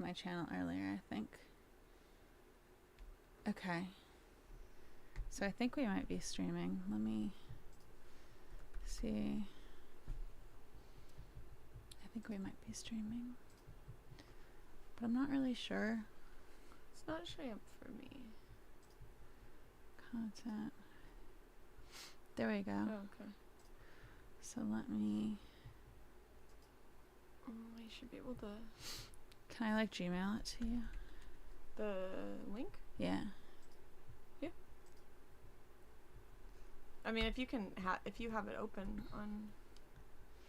my channel earlier, I think. Okay. So I think we might be streaming. Let me see. I think we might be streaming. But I'm not really sure. It's not showing up for me. Content. There we go. Oh, okay. So let me... I should be able to... Can I like Gmail it to you? The link? Yeah. Yeah. I mean, if you can if you have it open on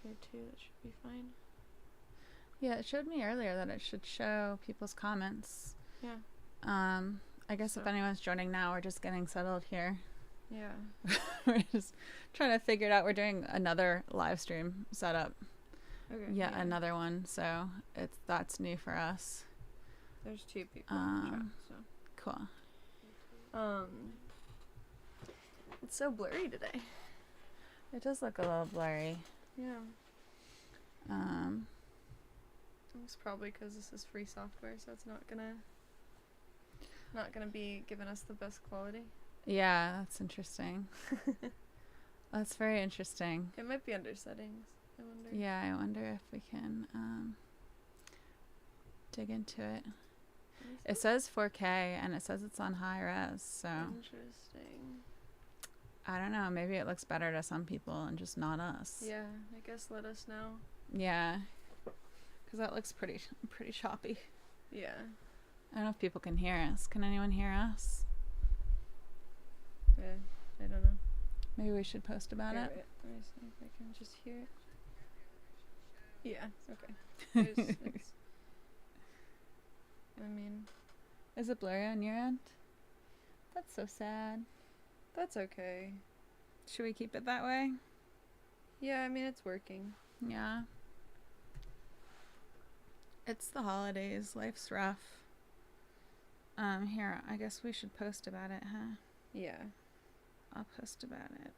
here too, that should be fine. Yeah, it showed me earlier that it should show people's comments. Yeah. I guess if anyone's joining now, we're just getting settled here. Yeah. We're just trying to figure it out. We're doing another live stream setup. Okay. Yeah, another one. So that's new for us. There's 2 people in the chat, so. Cool. It's so blurry today. It does look a little blurry. Yeah. It's probably because this is free software, so it's not gonna be giving us the best quality. Yeah, that's interesting. That's very interesting. It might be under settings, I wonder. Yeah, I wonder if we can dig into it. It says 4K and it says it's on high res, so interesting. I don't know, maybe it looks better to some people and just not us. Yeah, I guess let us know. Yeah, because that looks pretty choppy. Yeah. I don't know if people can hear us. Can anyone hear us? Yeah, I don't know. Maybe we should post about it. Wait, let me see if I can just hear it. Yeah, okay. I mean... Is it blurry on your end? That's so sad. That's okay. Should we keep it that way? Yeah, I mean, it's working. Yeah. It's the holidays. Life's rough. Here, I guess we should post about it, huh? Yeah. I'll post about it.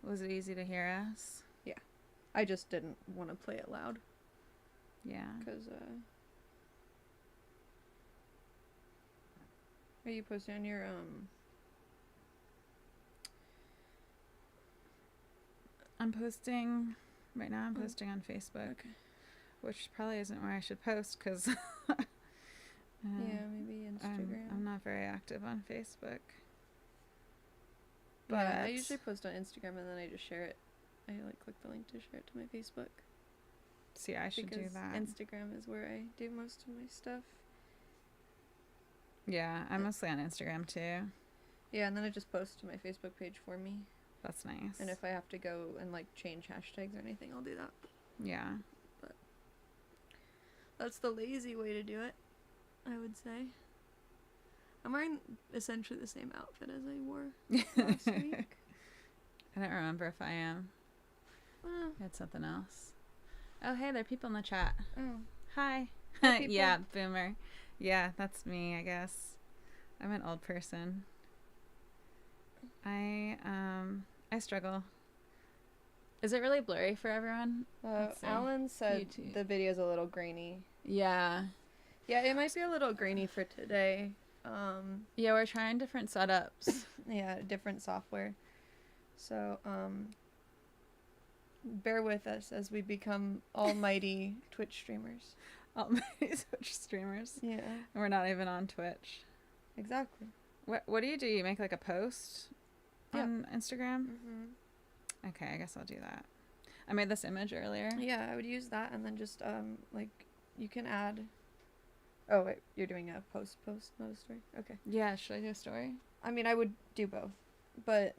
Was it easy to hear us? Yeah. I just didn't want to play it loud. Yeah. Because, are you posting on your, I'm posting... Right now I'm posting on Facebook. Okay. Which probably isn't where I should post, because... yeah, maybe Instagram. I'm not very active on Facebook. But yeah, I usually post on Instagram and then I just share it. I click the link to share it to my Facebook. See, I should do that. Instagram is where I do most of my stuff. Yeah, I'm mostly on Instagram too. Yeah, and then I just post to my Facebook page for me. That's nice. And if I have to go and change hashtags or anything, I'll do that. Yeah. But that's the lazy way to do it, I would say. I'm wearing essentially the same outfit as I wore last week. I don't remember if I am. Well, I had something else. Oh, hey, there are people in the chat. oh. Hi. Hi, people. Yeah, boomer. Yeah, that's me, I guess. I'm an old person. I struggle. Is it really blurry for everyone? Alan said YouTube. the video's a little grainy. Yeah. Yeah, it might be a little grainy for today. Yeah, we're trying different setups. Yeah, different software. So, bear with us as we become almighty Twitch streamers. Almighty Twitch streamers. Yeah. And we're not even on Twitch. Exactly. What do? You make a post on Instagram? Mm-hmm. Okay, I guess I'll do that. I made this image earlier. Yeah, I would use that and then just, you can add... Oh, wait, you're doing a post, not a story? Okay. Yeah, should I do a story? I mean, I would do both. But,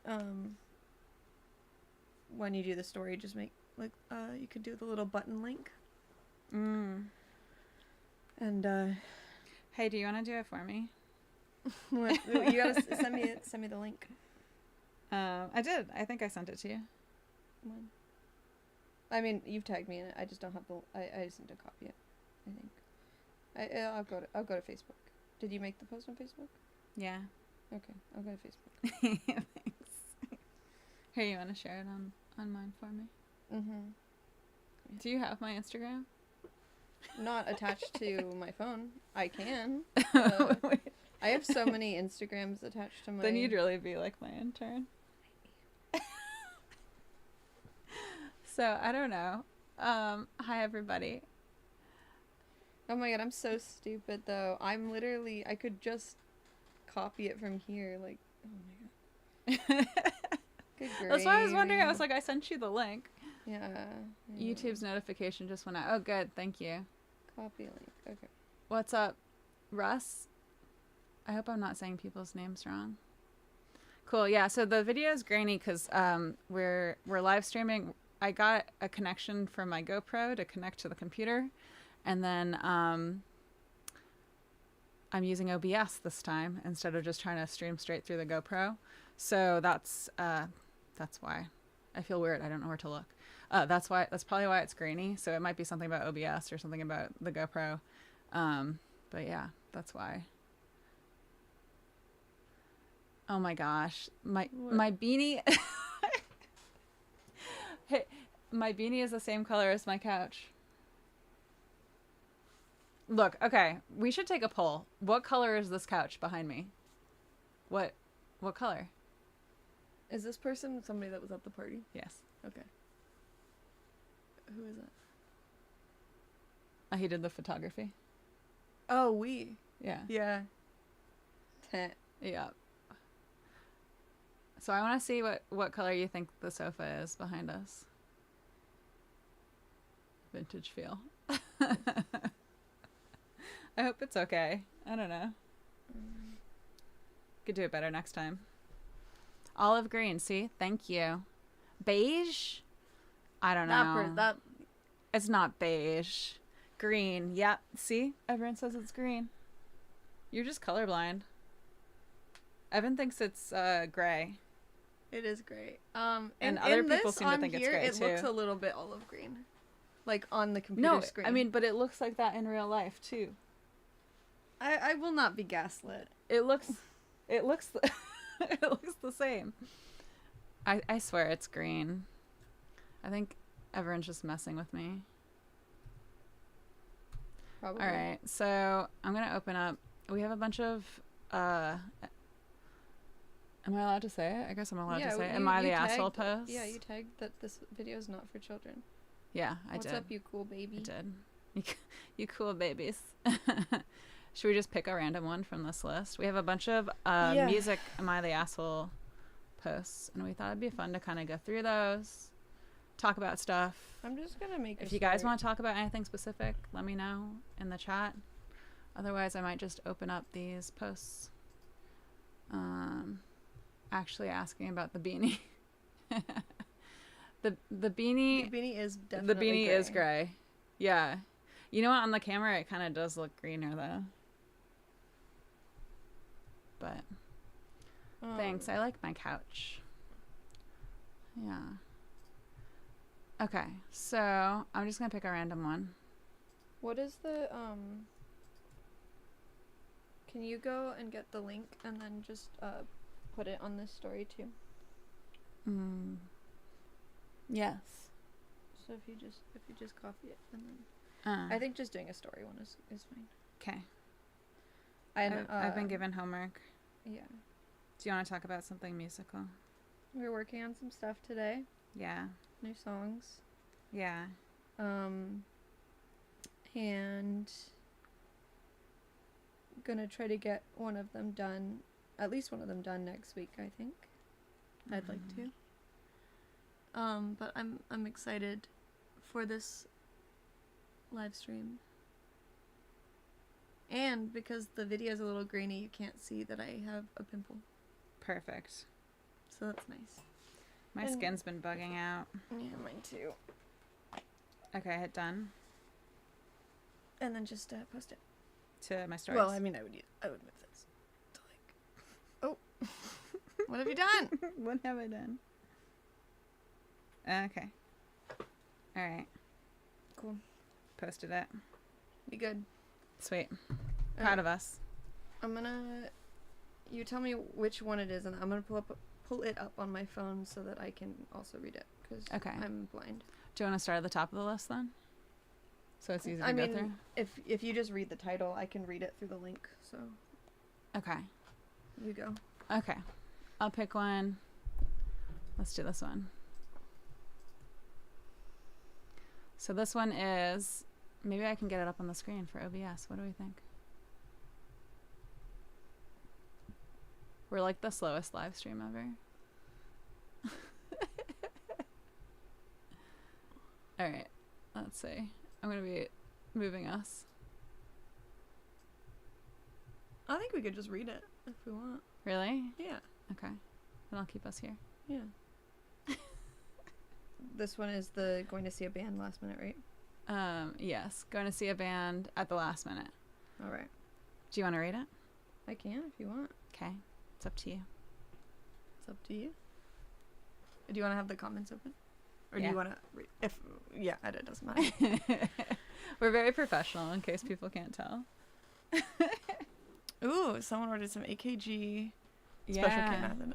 when you do the story, just make, you could do the little button link. Mm. And, Hey, do you want to do it for me? you gotta send me the link. I did. I think I sent it to you. When? I mean, you've tagged me in it. I just don't have the. I just need to copy it. I think. I'll go to Facebook. Did you make the post on Facebook? Yeah. Okay, I'll go to Facebook. Thanks. Here, you want to share it on mine for me? Do you have my Instagram? Not attached to my phone. I can. Wait. I have so many Instagrams attached to my... Then you'd really be like my intern. So, I don't know. Hi, everybody. Oh my god, I'm so stupid, though. I'm literally... I could just copy it from here. Like, oh my god. Good That's why I was wondering. I gravy. was like, I sent you the link. Yeah. YouTube's notification just went out. Oh, good. Thank you. Copy link. Okay. What's up, Russ? I hope I'm not saying people's names wrong. Cool. Yeah. So the video is grainy because we're live streaming. I got a connection from my GoPro to connect to the computer, and then I'm using OBS this time instead of just trying to stream straight through the GoPro. So that's why I feel weird. I don't know where to look. That's probably why it's grainy. So it might be something about OBS or something about the GoPro. But yeah, that's why. Oh my gosh. My beanie. Hey, my beanie is the same color as my couch. Look, okay, we should take a poll. What color is this couch behind me? What color? Is this person somebody that was at the party? Yes. Okay. Who is it? He did the photography. Oh, we. Yeah. Yeah. Yeah. So I want to see what color you think the sofa is behind us. Vintage feel. I hope it's okay. I don't know. Could do it better next time. Olive green, see? Thank you. Beige? I don't know. It's not beige. Green. Yep. See? Everyone says it's green. You're just colorblind. Evan thinks it's gray. It is gray. And other people seem to think it's gray it too. It looks a little bit olive green. Like on the computer screen. I mean, but it looks like that in real life too. I will not be gaslit. It looks it looks the same. I swear it's green. I think everyone's just messing with me. Probably. All right, so I'm gonna open up. We have a bunch of. Am I allowed to say it? I guess I'm allowed to say it. Am I the asshole post? Yeah, you tagged that this video is not for children. Yeah, I did. What's up, you cool baby? I did. You cool babies. Should we just pick a random one from this list? We have a bunch of music Am I the Asshole posts, and we thought it'd be fun to kind of go through those, talk about stuff. I'm just gonna make If you guys want to talk about anything specific, let me know in the chat. Otherwise, I might just open up these posts. Actually asking about the beanie. The beanie. The beanie is definitely The beanie is gray. Yeah. You know what? On the camera, it kind of does look greener though. But thanks. I like my couch. Yeah. Okay. So I'm just gonna pick a random one. What is the Can you go and get the link and then just put it on this story too? Yes. So if you just copy it and then I think just doing a story one is fine. Okay. I've been given homework. Yeah. Do you want to talk about something musical? We're working on some stuff today. Yeah. New songs. Yeah. And gonna try to get one of them done, at least one of them done next week, I think. I'd like to. But I'm excited for this live stream. And because the video is a little grainy, you can't see that I have a pimple. Perfect. So that's nice. My skin's been bugging out. Yeah, mine too. Okay, hit done. And then just post it to my stories. Well, I mean, I would move this to like. Oh, what have you done? What have I done? Okay. All right. Cool. Posted it. Be good. Sweet. Proud of us. I'm gonna. You tell me which one it is, and I'm gonna pull it up on my phone so that I can also read it. because Okay. I'm blind. Do you want to start at the top of the list then? So it's easy to go through? If you just read the title, I can read it through the link, so. Okay. You go. Okay. I'll pick one. Let's do this one. So this one is, maybe I can get it up on the screen for OBS. What do we think? We're like the slowest live stream ever. All right. Let's see. I'm going to be moving us. I think we could just read it if we want. Really? Yeah. Okay. Then I'll keep us here. Yeah. This one is the going to see a band last minute, right? Yes. Going to see a band at the last minute. All right. Do you want to read it? I can if you want. Okay. It's up to you. It's up to you. Do you want to have the comments open? Or Yeah. do you want to read? It doesn't matter. We're very professional in case people can't tell. Ooh, someone ordered some AKG Yeah. special K method.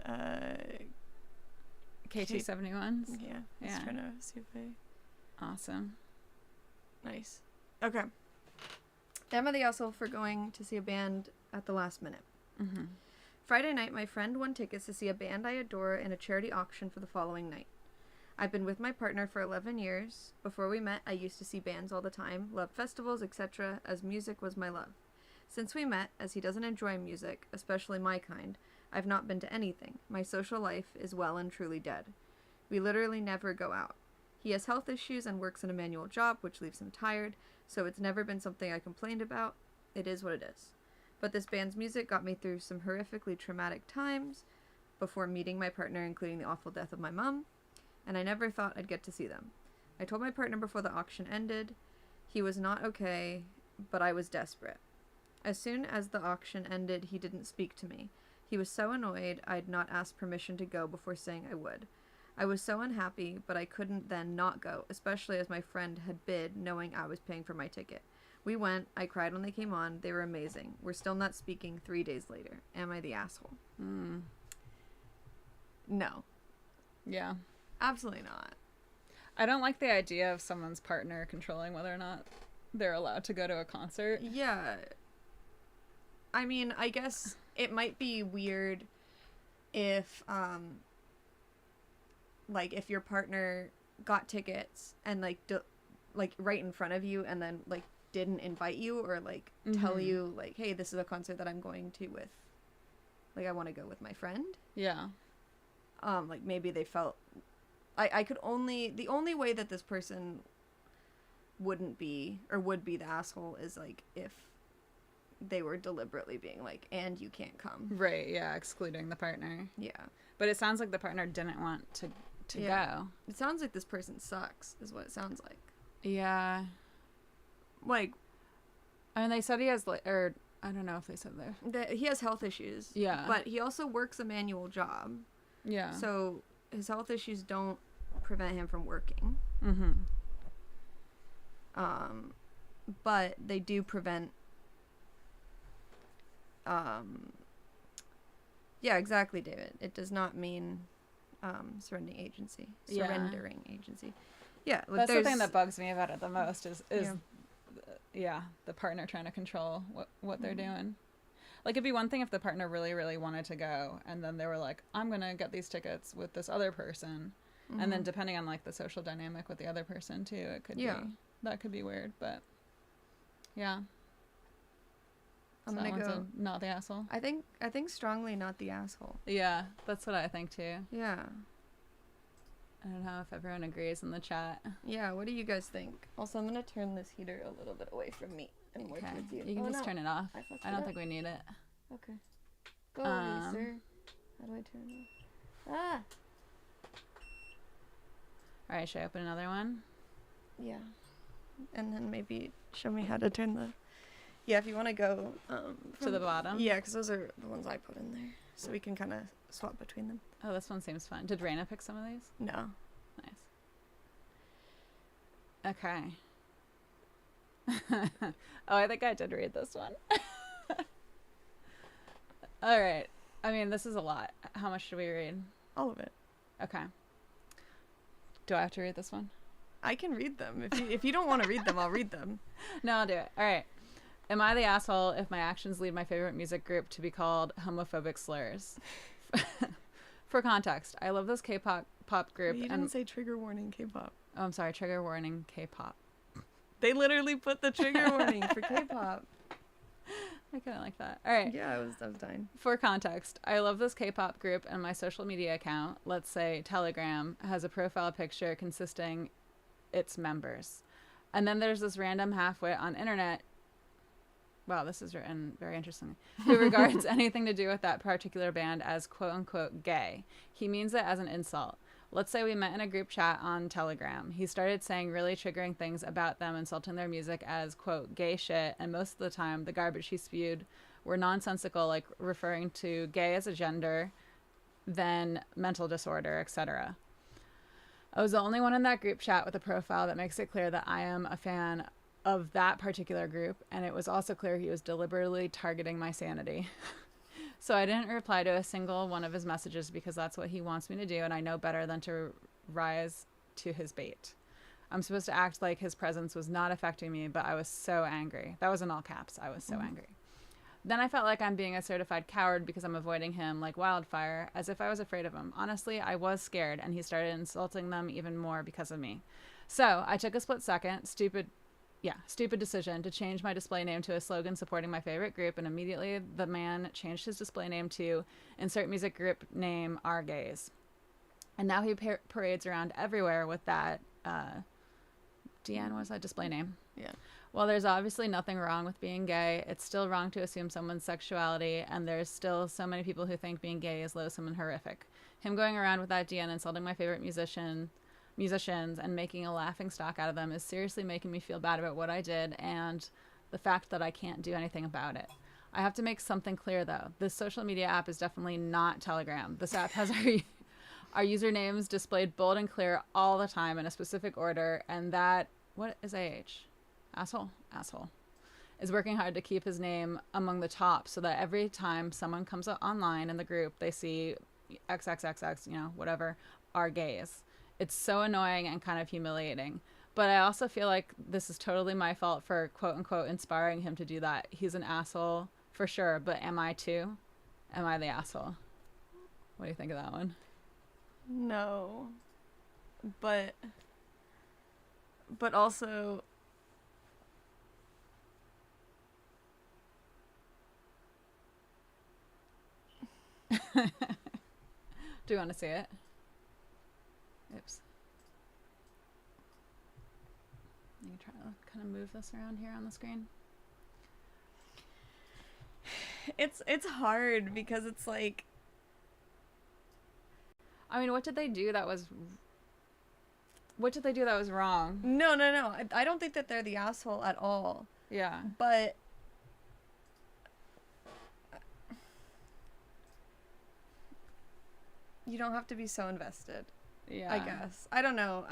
KT71s. Yeah. I was trying to see if I... Awesome. Nice. Okay. Am I the asshole for going to see a band at the last minute? Mm-hmm. Friday night, my friend won tickets to see a band I adore in a charity auction for the following night. I've been with my partner for 11 years. Before we met, I used to see bands all the time, loved festivals, etc., as music was my love. Since we met, as he doesn't enjoy music, especially my kind, I've not been to anything. My social life is well and truly dead. We literally never go out. He has health issues and works in a manual job, which leaves him tired, so it's never been something I complained about. It is what it is. But this band's music got me through some horrifically traumatic times before meeting my partner, including the awful death of my mom, and I never thought I'd get to see them. I told my partner before the auction ended. He was not okay, but I was desperate. As soon as the auction ended, he didn't speak to me. He was so annoyed I'd not asked permission to go before saying I would. I was so unhappy, but I couldn't then not go, especially as my friend had bid, knowing I was paying for my ticket. We went. I cried when they came on. They were amazing. We're still not speaking 3 days later. Am I the asshole? No. Yeah. Absolutely not. I don't like the idea of someone's partner controlling whether or not they're allowed to go to a concert. Yeah. I mean, I guess it might be weird if, like, if your partner got tickets and, like, right in front of you and then, like, didn't invite you or, like, tell you, like, hey, this is a concert that I'm going to with, like, I want to go with my friend. Yeah. Like, maybe they felt... the only way that this person wouldn't be, or would be the asshole is, like, if they were deliberately being like, and you can't come. Right, yeah, excluding the partner. Yeah. But it sounds like the partner didn't want to go. It sounds like this person sucks, is what it sounds like. Yeah. Like... I mean, they said he has, like, or I don't know if they said that. He has health issues. Yeah. But he also works a manual job. Yeah. So his health issues don't prevent him from working. Mm-hmm. But they do prevent... Yeah, exactly, David. It does not mean surrendering agency. Surrendering agency. Yeah, like that's the thing that bugs me about it the most is the partner trying to control what they're doing. Like, it'd be one thing if the partner really, really wanted to go, and then they were like, I'm gonna get these tickets with this other person, and then depending on, like, the social dynamic with the other person too, it could be that could be weird, but yeah. I'm gonna go not the asshole. I think strongly not the asshole. Yeah, that's what I think too. Yeah. I don't know if everyone agrees in the chat. Yeah, what do you guys think? Also, I'm gonna turn this heater a little bit away from me and work with you. You can just turn it off. I don't think we need it. Okay. Go away, sir. How do I turn it off? Ah! Alright, should I open another one? Yeah. And then maybe show me how to turn the... Yeah, if you want to go... to the bottom? Yeah, because those are the ones I put in there. So we can kind of swap between them. Oh, this one seems fun. Did Raina pick some of these? No. Nice. Okay. Oh, I think I did read this one. Alright. I mean, this is a lot. How much should we read? All of it. Okay. Do I have to read this one? I can read them. If you don't want to read them, I'll read them. No, I'll do it. All right. Am I the asshole if my actions lead my favorite music group to be called homophobic slurs? For context, I love this K-pop group. You didn't say trigger warning K-pop. Oh, I'm sorry. Trigger warning K-pop. They literally put the trigger warning for K-pop. I kind of like that. All right. Yeah, I was dying. For context, I love this K-pop group, and my social media account, let's say Telegram, has a profile picture consisting its members. And then there's this random halfwit on internet. Wow, this is written very interestingly. Who regards anything to do with that particular band as quote unquote gay. He means it as an insult. Let's say we met in a group chat on Telegram. He started saying really triggering things about them, insulting their music as quote gay shit, and most of the time the garbage he spewed were nonsensical, like referring to gay as a gender, then mental disorder, etc. I was the only one in that group chat with a profile that makes it clear that I am a fan of that particular group, and it was also clear he was deliberately targeting my sanity. So I didn't reply to a single one of his messages because that's what he wants me to do, and I know better than to rise to his bait. I'm supposed to act like his presence was not affecting me, but I was so angry. That was in all caps. I was so angry. Then I felt like I'm being a certified coward because I'm avoiding him like wildfire, as if I was afraid of him. Honestly, I was scared, and he started insulting them even more because of me. So I took a split second, stupid decision to change my display name to a slogan supporting my favorite group, and immediately the man changed his display name to insert music group name Our Gays. And now he parades around everywhere with that, Deanne, what was that display name? Yeah. While there's obviously nothing wrong with being gay, it's still wrong to assume someone's sexuality, and there's still so many people who think being gay is loathsome and horrific. Him going around with that Deanne insulting my favorite musicians and making a laughing stock out of them is seriously making me feel bad about what I did and the fact that I can't do anything about it. I have to make something clear, though. This social media app is definitely not Telegram. This app has our usernames displayed bold and clear all the time in a specific order, and that, what is AH? Asshole, is working hard to keep his name among the top so that every time someone comes online in the group, they see XXXX, whatever, Our Gays. It's so annoying and kind of humiliating. But I also feel like this is totally my fault for quote unquote inspiring him to do that. He's an asshole for sure, but am I too? Am I the asshole? What do you think of that one? No. But also, do you want to see it? Oops. You can try to kind of move this around here on the screen. It's hard because it's like, I mean, what did they do that was wrong? No. I don't think that they're the asshole at all. Yeah. But you don't have to be so invested. Yeah. I guess. I don't know.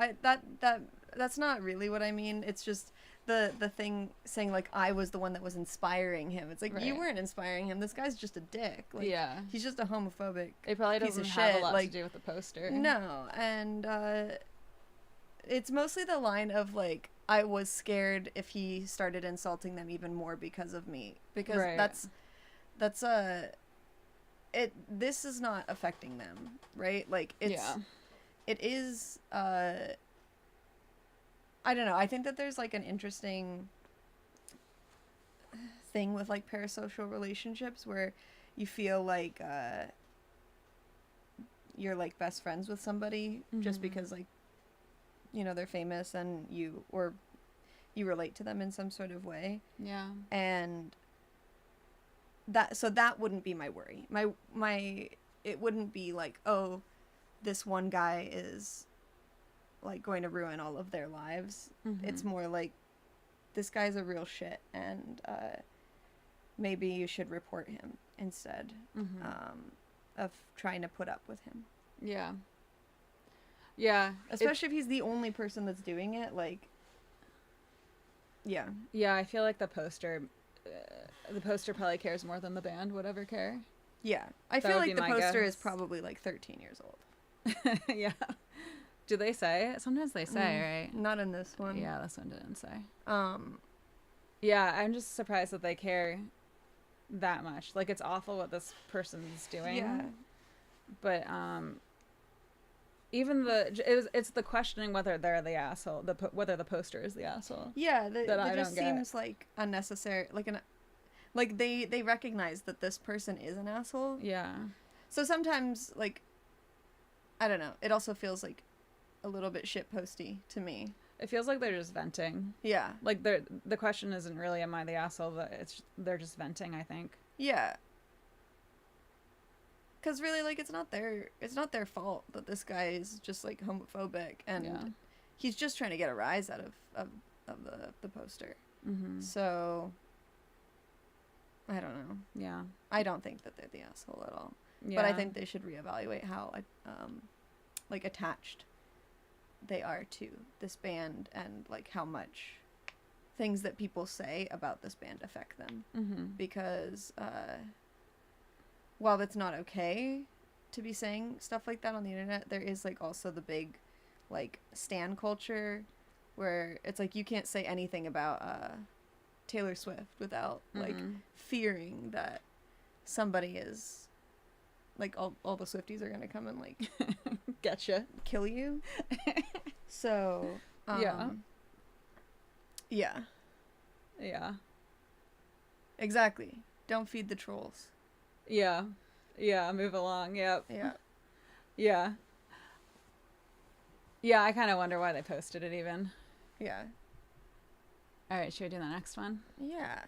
That's not really what I mean. It's just the thing saying like I was the one that was inspiring him. It's like, right. You weren't inspiring him. This guy's just a dick. Like, yeah. He's just a homophobic It probably piece doesn't of have shit. a lot like, to do with the poster. No. And it's mostly the line of like I was scared if he started insulting them even more because of me. Because right. This is not affecting them, right? Like it is I don't know. I think that there's like an interesting thing with like parasocial relationships where you feel like you're like best friends with somebody just because like they're famous and you relate to them in some sort of way. Yeah. And that wouldn't be my worry. It wouldn't be like, oh, this one guy is like going to ruin all of their lives. It's more like this guy's a real shit and maybe you should report him instead of trying to put up with him. Yeah. Yeah. Especially if he's the only person that's doing it, like, yeah. Yeah, I feel like the poster probably cares more than the band would ever care. Yeah. I feel like the poster is probably like 13 years old. Yeah. Do they say? Sometimes they say, right? Not in this one. Yeah, this one didn't say. Yeah, I'm just surprised that they care that much. Like, it's awful what this person's doing. Yeah. But even it's the questioning whether they're the asshole, whether the poster is the asshole. Yeah, that just seems like unnecessary. Like they recognize that this person is an asshole. Yeah. So sometimes, like, I don't know. It also feels like a little bit shitposty to me. It feels like they're just venting. Yeah. Like the question isn't really am I the asshole, but they're just venting, I think. Yeah. Cuz really, like, it's not their fault that this guy is just, like, homophobic, and he's just trying to get a rise out of the poster. Mm-hmm. So I don't know. Yeah. I don't think that they're the asshole at all. Yeah. But I think they should reevaluate how like attached they are to this band, and like how much things that people say about this band affect them. Mm-hmm. Because while it's not okay to be saying stuff like that on the internet, there is like also the big like stan culture where it's like you can't say anything about Taylor Swift without like fearing that somebody is like all the Swifties are gonna come and like getcha, kill you. So yeah, exactly. Don't feed the trolls. Yeah, move along. Yep. Yeah. I kind of wonder why they posted it even. Yeah. All right, should we do the next one? Yeah.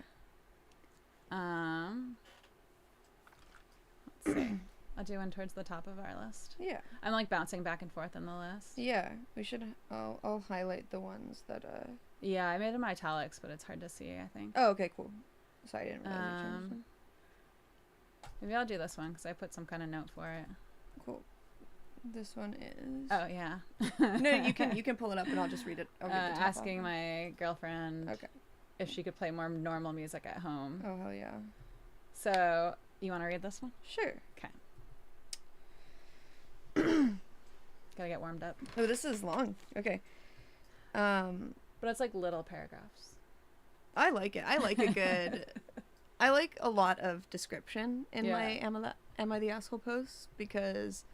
Let's see. I'll do one towards the top of our list. Yeah. I'm like bouncing back and forth in the list. Yeah, we should. I'll highlight the ones that. Yeah, I made them italics, but it's hard to see, I think. Oh, okay, cool. Sorry, I didn't realize you changed them. Maybe I'll do this one because I put some kind of note for it. Cool. This one is. Oh yeah. No, you can pull it up and I'll just read it. I'll read the top asking my girlfriend if she could play more normal music at home. Oh hell yeah. So you want to read this one? Sure. Okay. Gotta get warmed up. Oh, this is long. Okay. But it's like little paragraphs. I like it. I like a good. I like a lot of description in my Am I the Asshole posts, because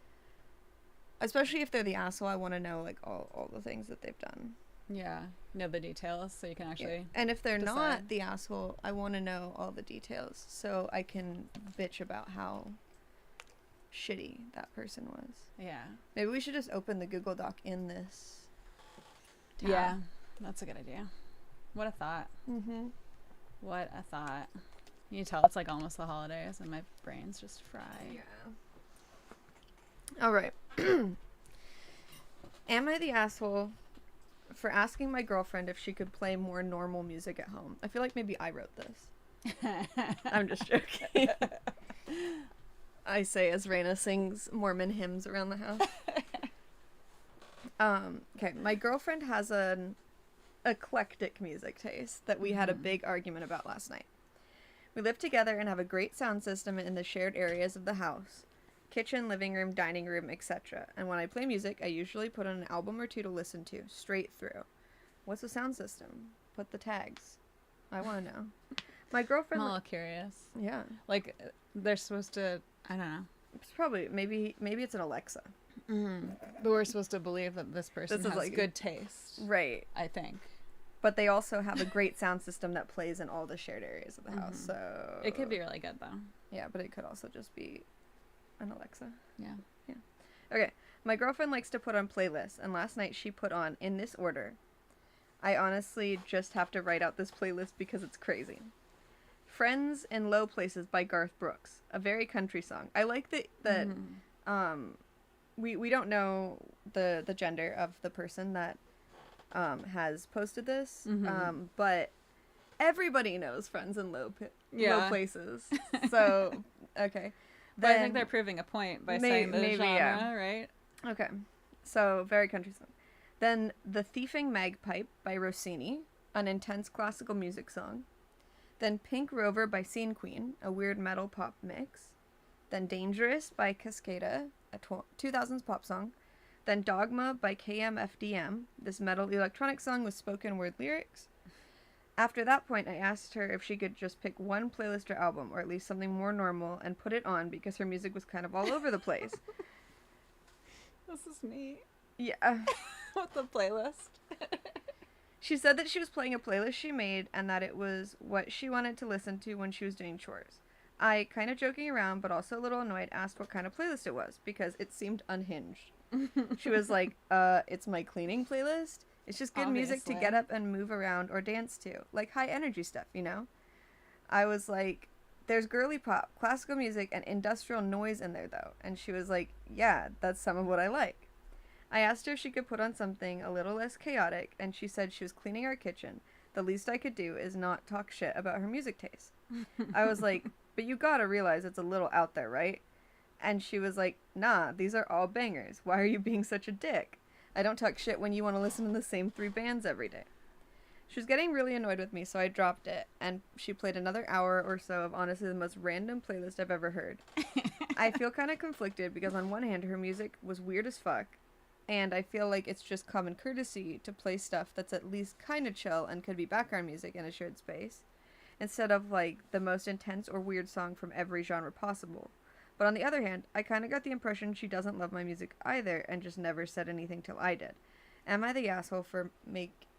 especially if they're the asshole, I want to know like all the things that they've done. Yeah, know the details so you can actually. Yeah. And if they're decide. not the asshole, I want to know all the details so I can bitch about how shitty that person was. Yeah. Maybe we should just open the Google Doc in this tab. Yeah, that's a good idea. What a thought. Mm-hmm. What a thought. You can tell it's like almost the holidays and my brain's just fried. Yeah. All right. Am I the asshole for asking my girlfriend if she could play more normal music at home? I feel like maybe I wrote this. I'm just joking. I say as Raina sings Mormon hymns around the house. Okay, my girlfriend has an eclectic music taste that we had a big argument about last night. We live together and have a great sound system in the shared areas of the house. Kitchen, living room, dining room, etc. And when I play music, I usually put on an album or two to listen to, straight through. What's a sound system? Put the tags. I want to know. My girlfriend... I'm a little curious. Yeah. Like, they're supposed to... I don't know. It's probably... Maybe it's an Alexa. Mm-hmm. But we're supposed to believe that this person has like good taste. Right. I think. But they also have a great sound system that plays in all the shared areas of the house, so... It could be really good, though. Yeah, but it could also just be an Alexa. Yeah. Okay, my girlfriend likes to put on playlists, and last night she put on, in this order. I honestly just have to write out this playlist because it's crazy. Friends in Low Places by Garth Brooks, a very country song. I like that we don't know the gender of the person that has posted this, but everybody knows Friends in Low Places. So, okay. But I think they're proving a point by saying the genre, right? Okay. So, very country song. Then The Thieving Magpipe by Rossini, an intense classical music song. Then Pink Rover by Scene Queen, a weird metal pop mix. Then Dangerous by Cascada, a 2000s pop song. Then Dogma by KMFDM, this metal electronic song with spoken word lyrics. After that point, I asked her if she could just pick one playlist or album, or at least something more normal, and put it on because her music was kind of all over the place. This is neat. Yeah. With the playlist. She said that she was playing a playlist she made and that it was what she wanted to listen to when she was doing chores. I, kind of joking around, but also a little annoyed, asked what kind of playlist it was because it seemed unhinged. She was like, it's my cleaning playlist. It's just good music to get up and move around or dance to. Like high energy stuff, you know? I was like, there's girly pop, classical music, and industrial noise in there, though. And she was like, yeah, that's some of what I like. I asked her if she could put on something a little less chaotic, and she said she was cleaning our kitchen. The least I could do is not talk shit about her music taste. I was like, but you gotta realize it's a little out there, right? And she was like, nah, these are all bangers. Why are you being such a dick? I don't talk shit when you want to listen to the same 3 bands every day. She was getting really annoyed with me, so I dropped it, and she played another hour or so of honestly the most random playlist I've ever heard. I feel kind of conflicted because on one hand, her music was weird as fuck, and I feel like it's just common courtesy to play stuff that's at least kind of chill and could be background music in a shared space, instead of like the most intense or weird song from every genre possible. But on the other hand, I kind of got the impression she doesn't love my music either and just never said anything till I did. Am I the asshole for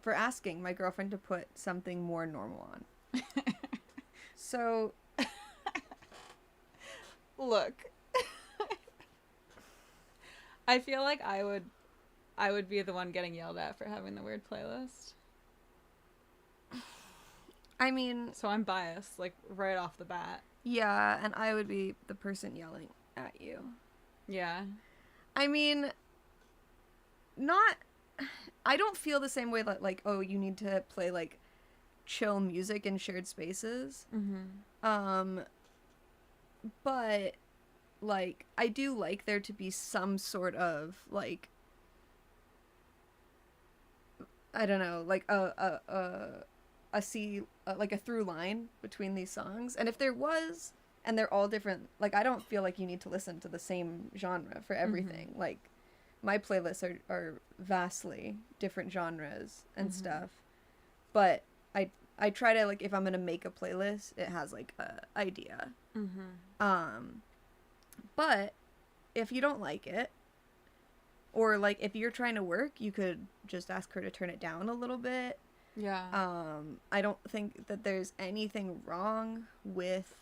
asking my girlfriend to put something more normal on? So, look, I feel like I would be the one getting yelled at for having the weird playlist. I mean, so I'm biased, like right off the bat. Yeah, and I would be the person yelling at you. Yeah. I mean, I don't feel the same way that, like, oh, you need to play, like, chill music in shared spaces. Mm-hmm. But, like, I do like there to be some sort of, like, I don't know, like, like a through line between these songs. And if there was, and they're all different, like, I don't feel like you need to listen to the same genre for everything. Mm-hmm. Like, my playlists are vastly different genres and mm-hmm. stuff, but I try to, like, if I'm gonna make a playlist, it has, like, a idea. Mm-hmm. But if you don't like it, or, like, if you're trying to work, you could just ask her to turn it down a little bit. Yeah. I don't think that there's anything wrong with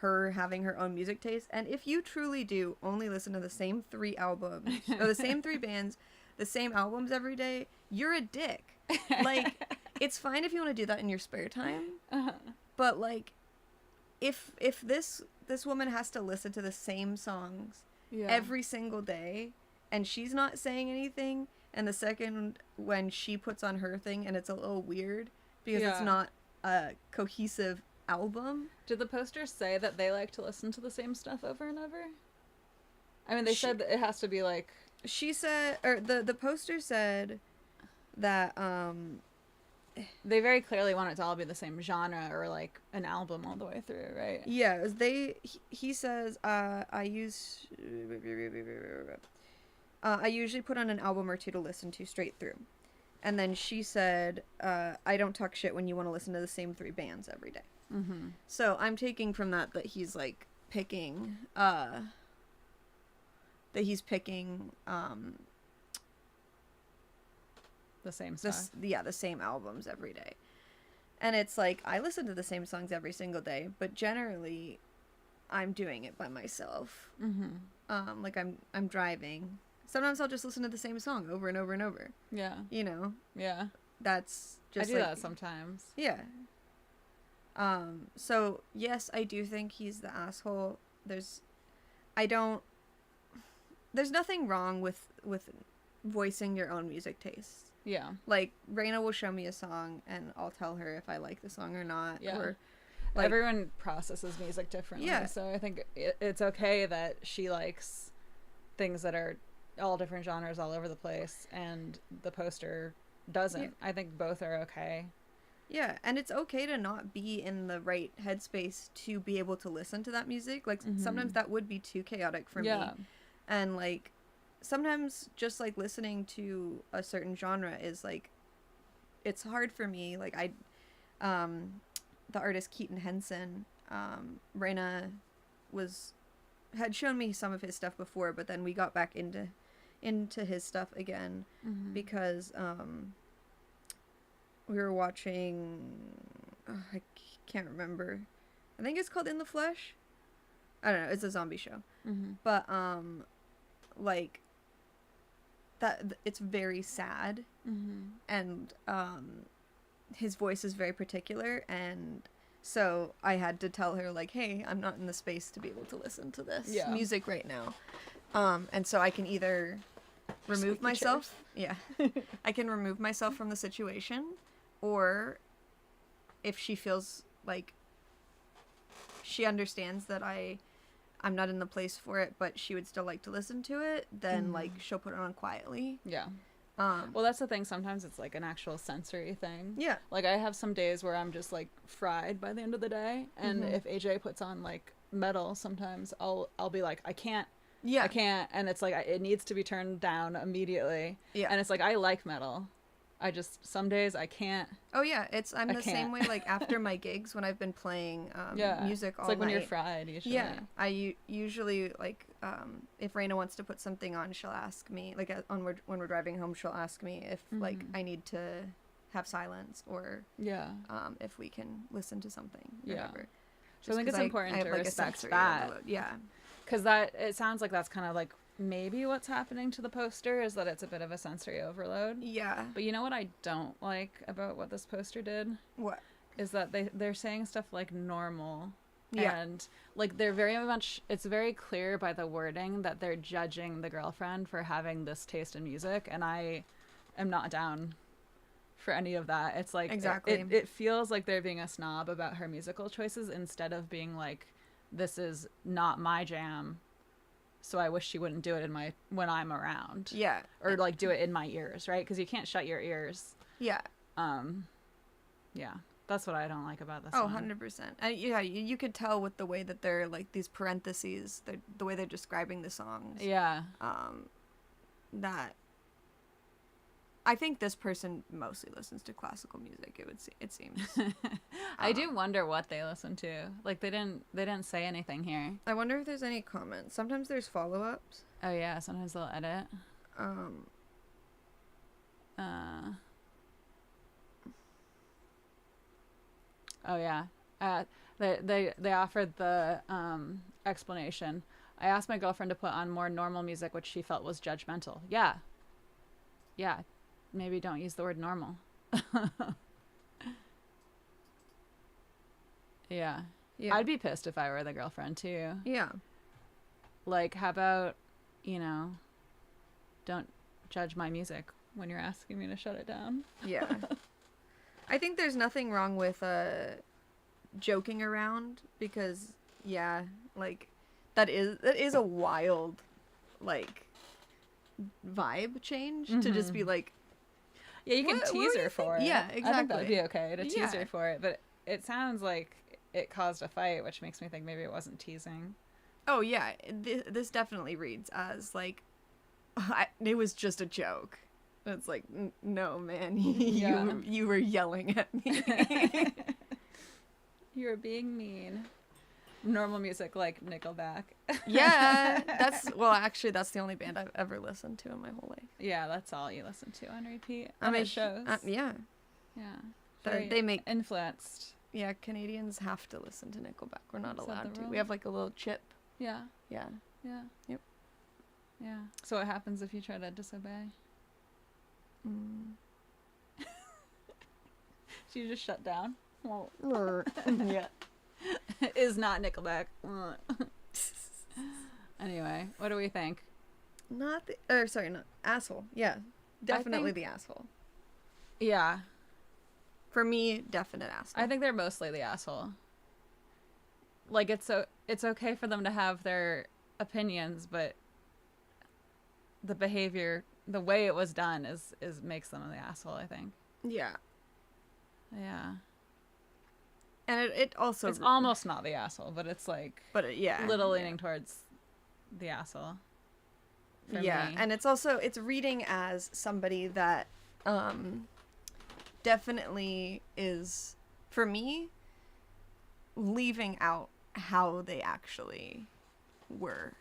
her having her own music taste. And if you truly do only listen to the same 3 albums, or the same 3 bands, the same albums every day, you're a dick. Like, it's fine if you want to do that in your spare time. Uh-huh. But, like, if this woman has to listen to the same songs every single day, and she's not saying anything, and the second when she puts on her thing and it's a little weird because it's not a cohesive album. Did the posters say that they like to listen to the same stuff over and over? I mean, they said that it has to be like... She said, or the poster said that, they very clearly want it to all be the same genre or like an album all the way through, right? Yeah, he says, I usually put on an album or 2 to listen to straight through. And then she said, I don't talk shit when you want to listen to the same 3 bands every day. Mm-hmm. So I'm taking from that he's, like, picking, the same stuff. The same albums every day. And it's like, I listen to the same songs every single day, but generally I'm doing it by myself. Mm-hmm. Like, I'm driving. Sometimes I'll just listen to the same song over and over and over. Yeah. You know? Yeah. That's just, I do that sometimes. Yeah. So, yes, I do think he's the asshole. There's nothing wrong with voicing your own music tastes. Yeah. Like, Raina will show me a song, and I'll tell her if I like the song or not. Yeah. Or, like, everyone processes music differently. Yeah. So I think it's okay that she likes things that are all different genres all over the place, and the poster doesn't. Yeah. I think both are okay. Yeah, and it's okay to not be in the right headspace to be able to listen to that music. Like, mm-hmm. sometimes that would be too chaotic for me. And, like, sometimes just like listening to a certain genre is like, it's hard for me. Like the artist Keaton Henson, Raina had shown me some of his stuff before, but then we got back into his stuff again because we were watching, I can't remember. I think it's called In the Flesh. I don't know. It's a zombie show. But like that, it's very sad, and his voice is very particular, and so I had to tell her, like, hey, I'm not in the space to be able to listen to this music right now. And so I can either remove myself. Yeah. I can remove myself from the situation, or if she feels like she understands that I'm not in the place for it, but she would still like to listen to it, then like she'll put it on quietly. Yeah. Well, that's the thing. Sometimes it's like an actual sensory thing. Yeah. Like I have some days where I'm just like fried by the end of the day, and if AJ puts on like metal, sometimes I'll be like, I can't. Yeah. I can't, and it's like it needs to be turned down immediately. Yeah. And it's like I like metal. I just, some days I can't. Oh yeah, I'm the same way. Like after my gigs, when I've been playing music all night. It's like when you're fried usually. Yeah, I usually like if Raina wants to put something on, she'll ask me, like when we're driving home, she'll ask me if like I need to have silence, or if we can listen to something. Whatever. So I think it's important to respect that. Yeah. Because it sounds like that's kind of like maybe what's happening to the poster, is that it's a bit of a sensory overload. Yeah. But you know what I don't like about what this poster did? What? Is that they're saying stuff like normal. Yeah. And like they're very much, it's very clear by the wording that they're judging the girlfriend for having this taste in music, and I am not down for any of that. It's like exactly. It feels like they're being a snob about her musical choices instead of being like, this is not my jam, so I wish she wouldn't do it when I'm around. Yeah. Or like do it in my ears, right? Because you can't shut your ears. Yeah. Yeah. That's what I don't like about this. Oh, 100%. And yeah, you could tell with the way that they're like these parentheses, the way they're describing the songs. Yeah. That I think this person mostly listens to classical music. It seems. I do wonder what they listen to. Like they didn't say anything here. I wonder if there's any comments. Sometimes there's follow-ups. Oh yeah, sometimes they'll edit. Oh yeah. They offered the explanation. I asked my girlfriend to put on more normal music, which she felt was judgmental. Yeah. Yeah. Maybe don't use the word normal. Yeah. I'd be pissed if I were the girlfriend too. Yeah. Like, how about, don't judge my music when you're asking me to shut it down. Yeah. I think there's nothing wrong with joking around, because like that is a wild like vibe change to just be like, yeah, you can tease her for it. Yeah, exactly. I think that would be okay to tease her for it, but it sounds like it caused a fight, which makes me think maybe it wasn't teasing. Oh yeah, this definitely reads as like it was just a joke. It's like, no, man, you were yelling at me. You were being mean. Normal music like Nickelback. Yeah, that's the only band I've ever listened to in my whole life. Yeah, that's all you listen to on repeat. On shows. Yeah. Yeah. They make influenced. Yeah, Canadians have to listen to Nickelback. We're not allowed to. We have like a little chip. Yeah. Yeah. Yeah. Yep. Yeah. So what happens if you try to disobey? So you just shut down? Well, yeah. Is not Nickelback. Anyway, what do we think? Not asshole. Yeah, definitely the asshole. Yeah. For me, definite asshole. I think they're mostly the asshole. Like, it's okay for them to have their opinions, but the behavior, the way it was done is makes them the asshole, I think. Yeah. Yeah. And it also... It's almost not the asshole, but it's like... But yeah. Little leaning towards the asshole. for me. And it's reading as somebody that definitely is, for me, leaving out how they actually were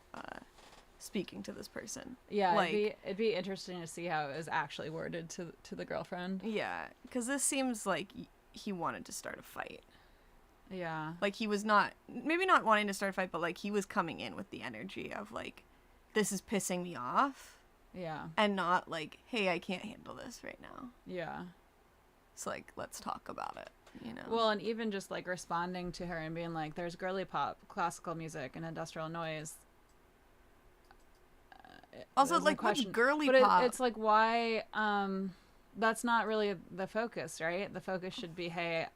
speaking to this person. Yeah, like, it'd be interesting to see how it was actually worded to the girlfriend. Yeah, because this seems like he wanted to start a fight. Yeah. Like, he was maybe not wanting to start a fight, but, like, he was coming in with the energy of, like, this is pissing me off. Yeah. And not, like, hey, I can't handle this right now. Yeah. It's like, let's talk about it, you know? Well, and even just, like, responding to her and being like, there's girly pop, classical music, and industrial noise. Also, like, what's girly pop? It's like, why, that's not really the focus, right? The focus should be, hey,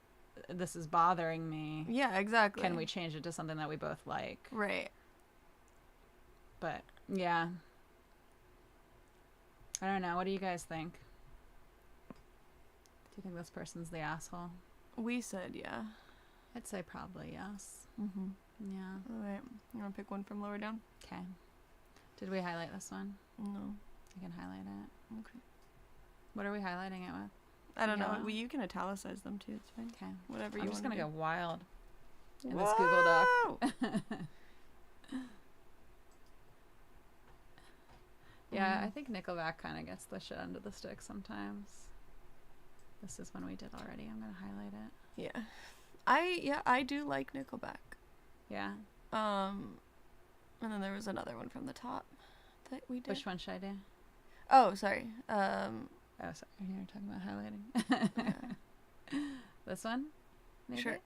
this is bothering me. Yeah, exactly. Can we change it to something that we both like? Right. But, yeah. I don't know. What do you guys think? Do you think this person's the asshole? We said yeah. I'd say probably yes. Mm-hmm. Yeah. All right. You want to pick one from lower down? Okay. Did we highlight this one? No. I can highlight it. Okay. What are we highlighting it with? I don't know. Well, you can italicize them too. It's fine. Okay. Whatever you want. I'm just going to go wild in Whoa! this Google Doc. Yeah, I think Nickelback kind of gets the shit under the stick sometimes. This is one we did already. I'm going to highlight it. Yeah. I do like Nickelback. Yeah. And then there was another one from the top that we did. Which one should I do? Oh, sorry. Oh, sorry. You're talking about highlighting. Yeah. This one? Maybe? Sure.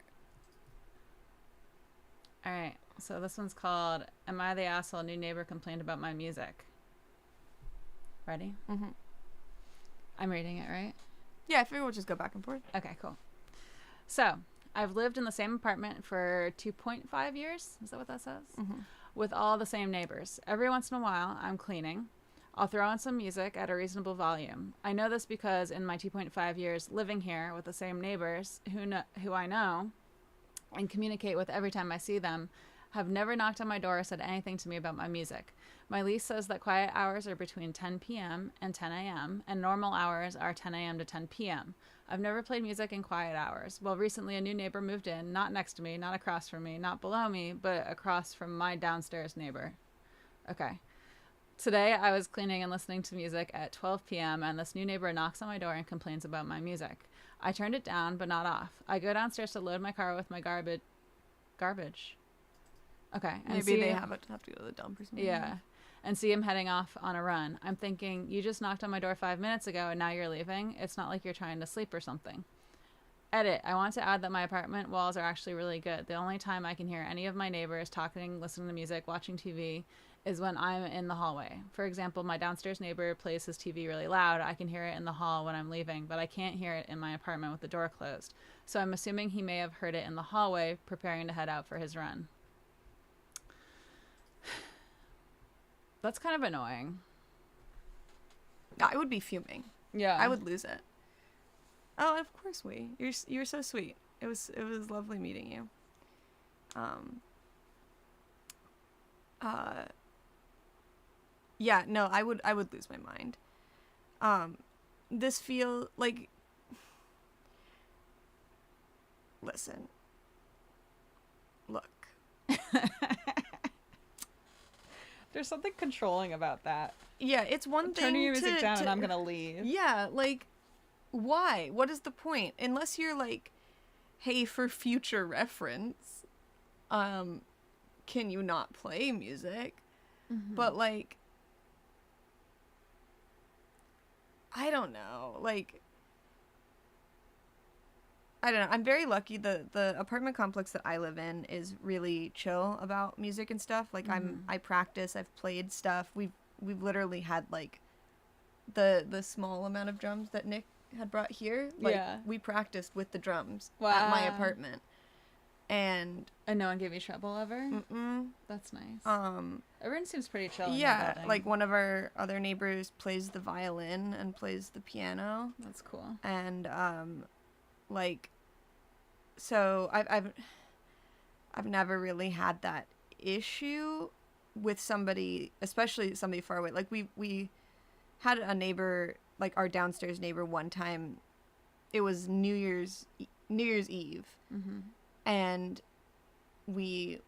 All right. So this one's called Am I the Asshole? New Neighbor Complained About My Music. Ready? Mm-hmm. I'm reading it, right? Yeah, I figure we'll just go back and forth. Okay, cool. So, I've lived in the same apartment for 2.5 years. Is that what that says? Mm-hmm. With all the same neighbors. Every once in a while, I'm cleaning. I'll throw on some music at a reasonable volume. I know this because in my 2.5 years living here with the same neighbors who I know and communicate with every time I see them, have never knocked on my door or said anything to me about my music. My lease says that quiet hours are between 10 p.m. and 10 a.m., and normal hours are 10 a.m. to 10 p.m. I've never played music in quiet hours. Well, recently a new neighbor moved in, not next to me, not across from me, not below me, but across from my downstairs neighbor. Okay. Today, I was cleaning and listening to music at 12 p.m., and this new neighbor knocks on my door and complains about my music. I turned it down, but not off. I go downstairs to load my car with my garbage. Okay. And maybe they have to go to the dump or something. Yeah. And see him heading off on a run. I'm thinking, you just knocked on my door 5 minutes ago and now you're leaving. It's not like you're trying to sleep or something. Edit. I want to add that my apartment walls are actually really good. The only time I can hear any of my neighbors talking, listening to music, watching TV is when I'm in the hallway. For example, my downstairs neighbor plays his TV really loud. I can hear it in the hall when I'm leaving, but I can't hear it in my apartment with the door closed. So I'm assuming he may have heard it in the hallway, preparing to head out for his run. That's kind of annoying. I would be fuming. Yeah. I would lose it. Oh, of course you're so sweet. It was lovely meeting you. Yeah, no, I would lose my mind. This feel like, listen. Look. There's something controlling about that. Yeah, it's one thing turning your music down and I'm gonna leave. Yeah, like, why? What is the point? Unless you're like, hey, for future reference, can you not play music? Mm-hmm. But like, I don't know. Like, I don't know. I'm very lucky. The apartment complex that I live in is really chill about music and stuff. Like, mm-hmm. I practice. I've played stuff. We've literally had like the small amount of drums that Nick had brought here. Like, yeah. We practiced with the drums at my apartment. And no one gave you trouble ever? Mm-mm. That's nice. Everyone seems pretty chill. Yeah, like one of our other neighbors plays the violin and plays the piano. That's cool. And like, so I've never really had that issue. with somebody, especially somebody far away. Like we had a neighbor, like our downstairs neighbor, one time. It was New Year's Eve, and we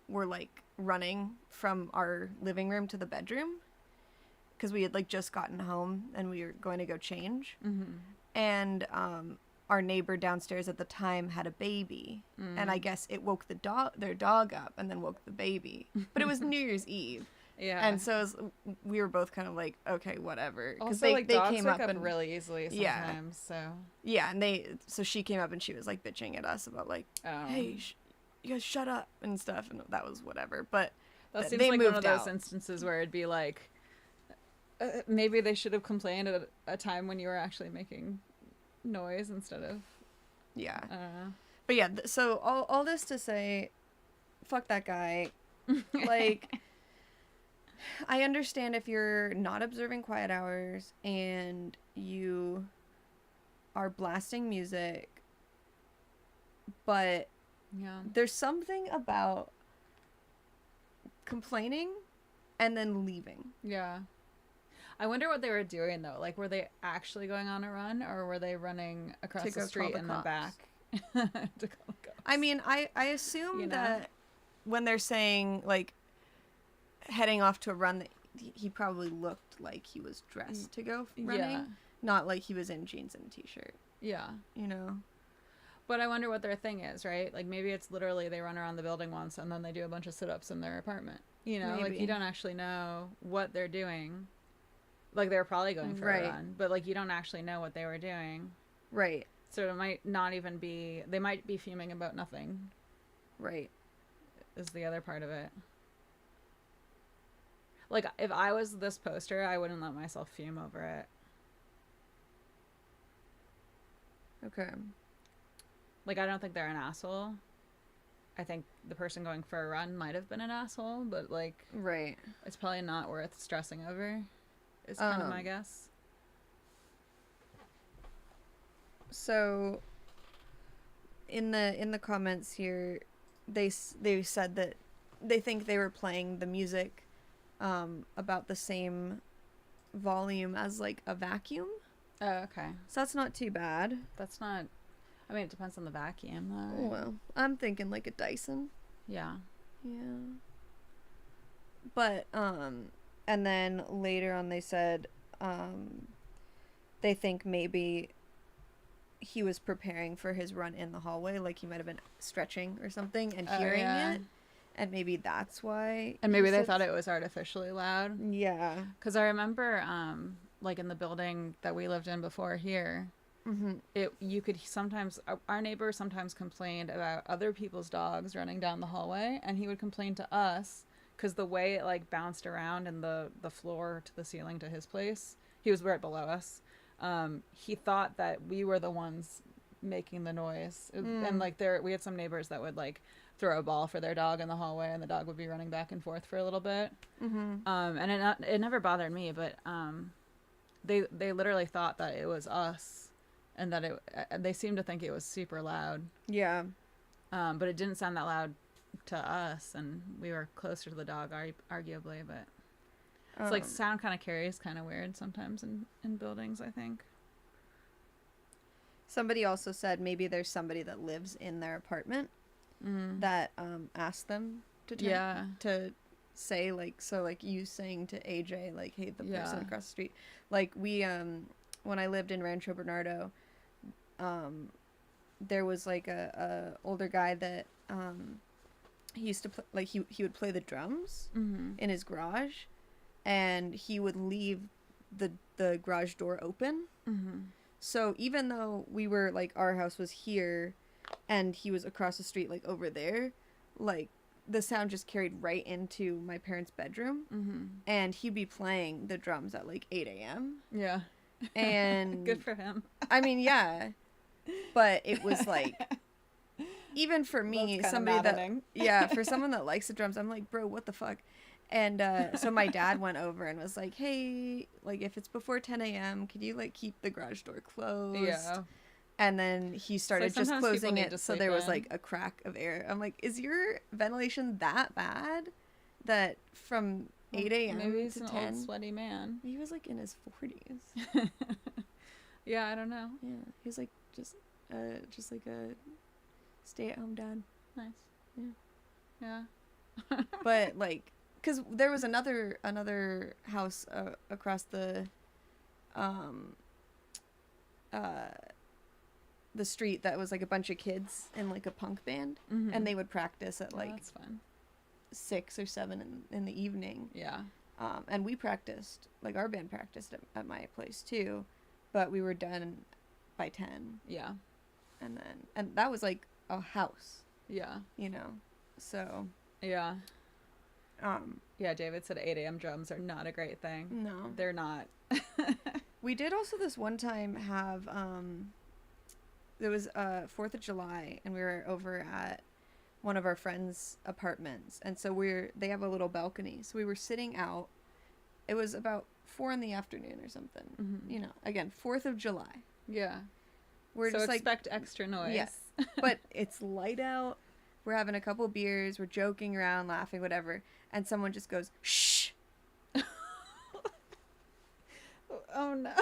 were like running from our living room to the bedroom because we had like just gotten home and we were going to go change, and our neighbor downstairs at the time had a baby, and I guess it woke their dog up and then woke the baby, but it was New Year's Eve. Yeah, and so we were both kind of like, okay, whatever, because they came up and really easily sometimes. So she came up and she was like bitching at us about like, hey, you guys shut up and stuff, and that was whatever. But that seems like one of those instances where it'd be like, maybe they should have complained at a time when you were actually making noise instead of. Yeah. I don't know. But yeah, so all this to say, fuck that guy. Like. I understand if you're not observing quiet hours and you are blasting music, but there's something about complaining and then leaving. Yeah. I wonder what they were doing, though. Like, were they actually going on a run, or were they running across the street in the back? To call the cops? I mean, I assume that when they're saying, like, heading off to a run, he probably looked like he was dressed to go running, not like he was in jeans and a t-shirt. Yeah. You know? But I wonder what their thing is, right? Like, maybe it's literally they run around the building once and then they do a bunch of sit-ups in their apartment. You know? Maybe. Like, you don't actually know what they're doing. Like, they were probably going for a run, but, like, you don't actually know what they were doing. Right. So it might not even be... They might be fuming about nothing. Right. Is the other part of it. Like, if I was this poster, I wouldn't let myself fume over it. Okay. Like, I don't think they're an asshole. I think the person going for a run might have been an asshole, but, like... Right. It's probably not worth stressing over, is kind of my guess. So, in the comments here, they said that they think they were playing the music about the same volume as like a vacuum. Oh, okay. So that's not too bad. That's not... I mean, it depends on the vacuum, though. Right? Well, I'm thinking like a Dyson. Yeah. Yeah. But, and then later on they said, they think maybe he was preparing for his run in the hallway, like he might have been stretching or something and hearing it. And maybe that's why. And maybe they thought it was artificially loud. Yeah. Because I remember, like in the building that we lived in before here, you could sometimes, our neighbor sometimes complained about other people's dogs running down the hallway, and he would complain to us because the way it like bounced around in the floor to the ceiling to his place, he was right below us. He thought that we were the ones making the noise. And like we had some neighbors that would like throw a ball for their dog in the hallway, and the dog would be running back and forth for a little bit. And it never bothered me, but they literally thought that it was us, and that they seemed to think it was super loud. Yeah. But it didn't sound that loud to us, and we were closer to the dog, arguably, but it's like sound kind of carries kind of weird sometimes in buildings, I think. Somebody also said maybe there's somebody that lives in their apartment that asked them to say, like, so like you saying to AJ, like, hey, the person across the street, like we when I lived in Rancho Bernardo, there was like a older guy that he used to play, like he would play the drums in his garage, and he would leave the garage door open. So even though we were like, our house was here and he was across the street, like over there, like the sound just carried right into my parents' bedroom, and he'd be playing the drums at like 8 a.m. Yeah. And good for him. I mean, yeah, but it was like, even for me, somebody that, for someone that likes the drums, I'm like, bro, what the fuck? And so my dad went over and was like, hey, like, if it's before 10 a.m., could you, like, keep the garage door closed? Yeah. And then he started just closing it so there was, like, a crack of air. I'm like, is your ventilation that bad? that from 8 a.m. Maybe he's to an 10. old sweaty man. He was like in his 40s. Yeah, I don't know. Yeah, he was like just like a stay-at-home dad. Nice. Yeah. Yeah. But like, because there was another house across the street that was like a bunch of kids in like a punk band, and they would practice at like that's fun. 6 or 7 in the evening. Yeah. And we practiced, like our band practiced at my place too, but we were done by 10. Yeah. And that was like a house. Yeah. You know, so. Yeah. Yeah, David said 8 a.m. drums are not a great thing. No. They're not. We did also this one time have, there was 4th of July, and we were over at one of our friends' apartments, and so they have a little balcony, so we were sitting out. It was about 4 in the afternoon or something. Mm-hmm. You know, again, 4th of July. Yeah. We're so just expect extra noise. Yes. But it's light out. We're having a couple beers. We're joking around, laughing, whatever. And someone just goes, shh. Oh, no.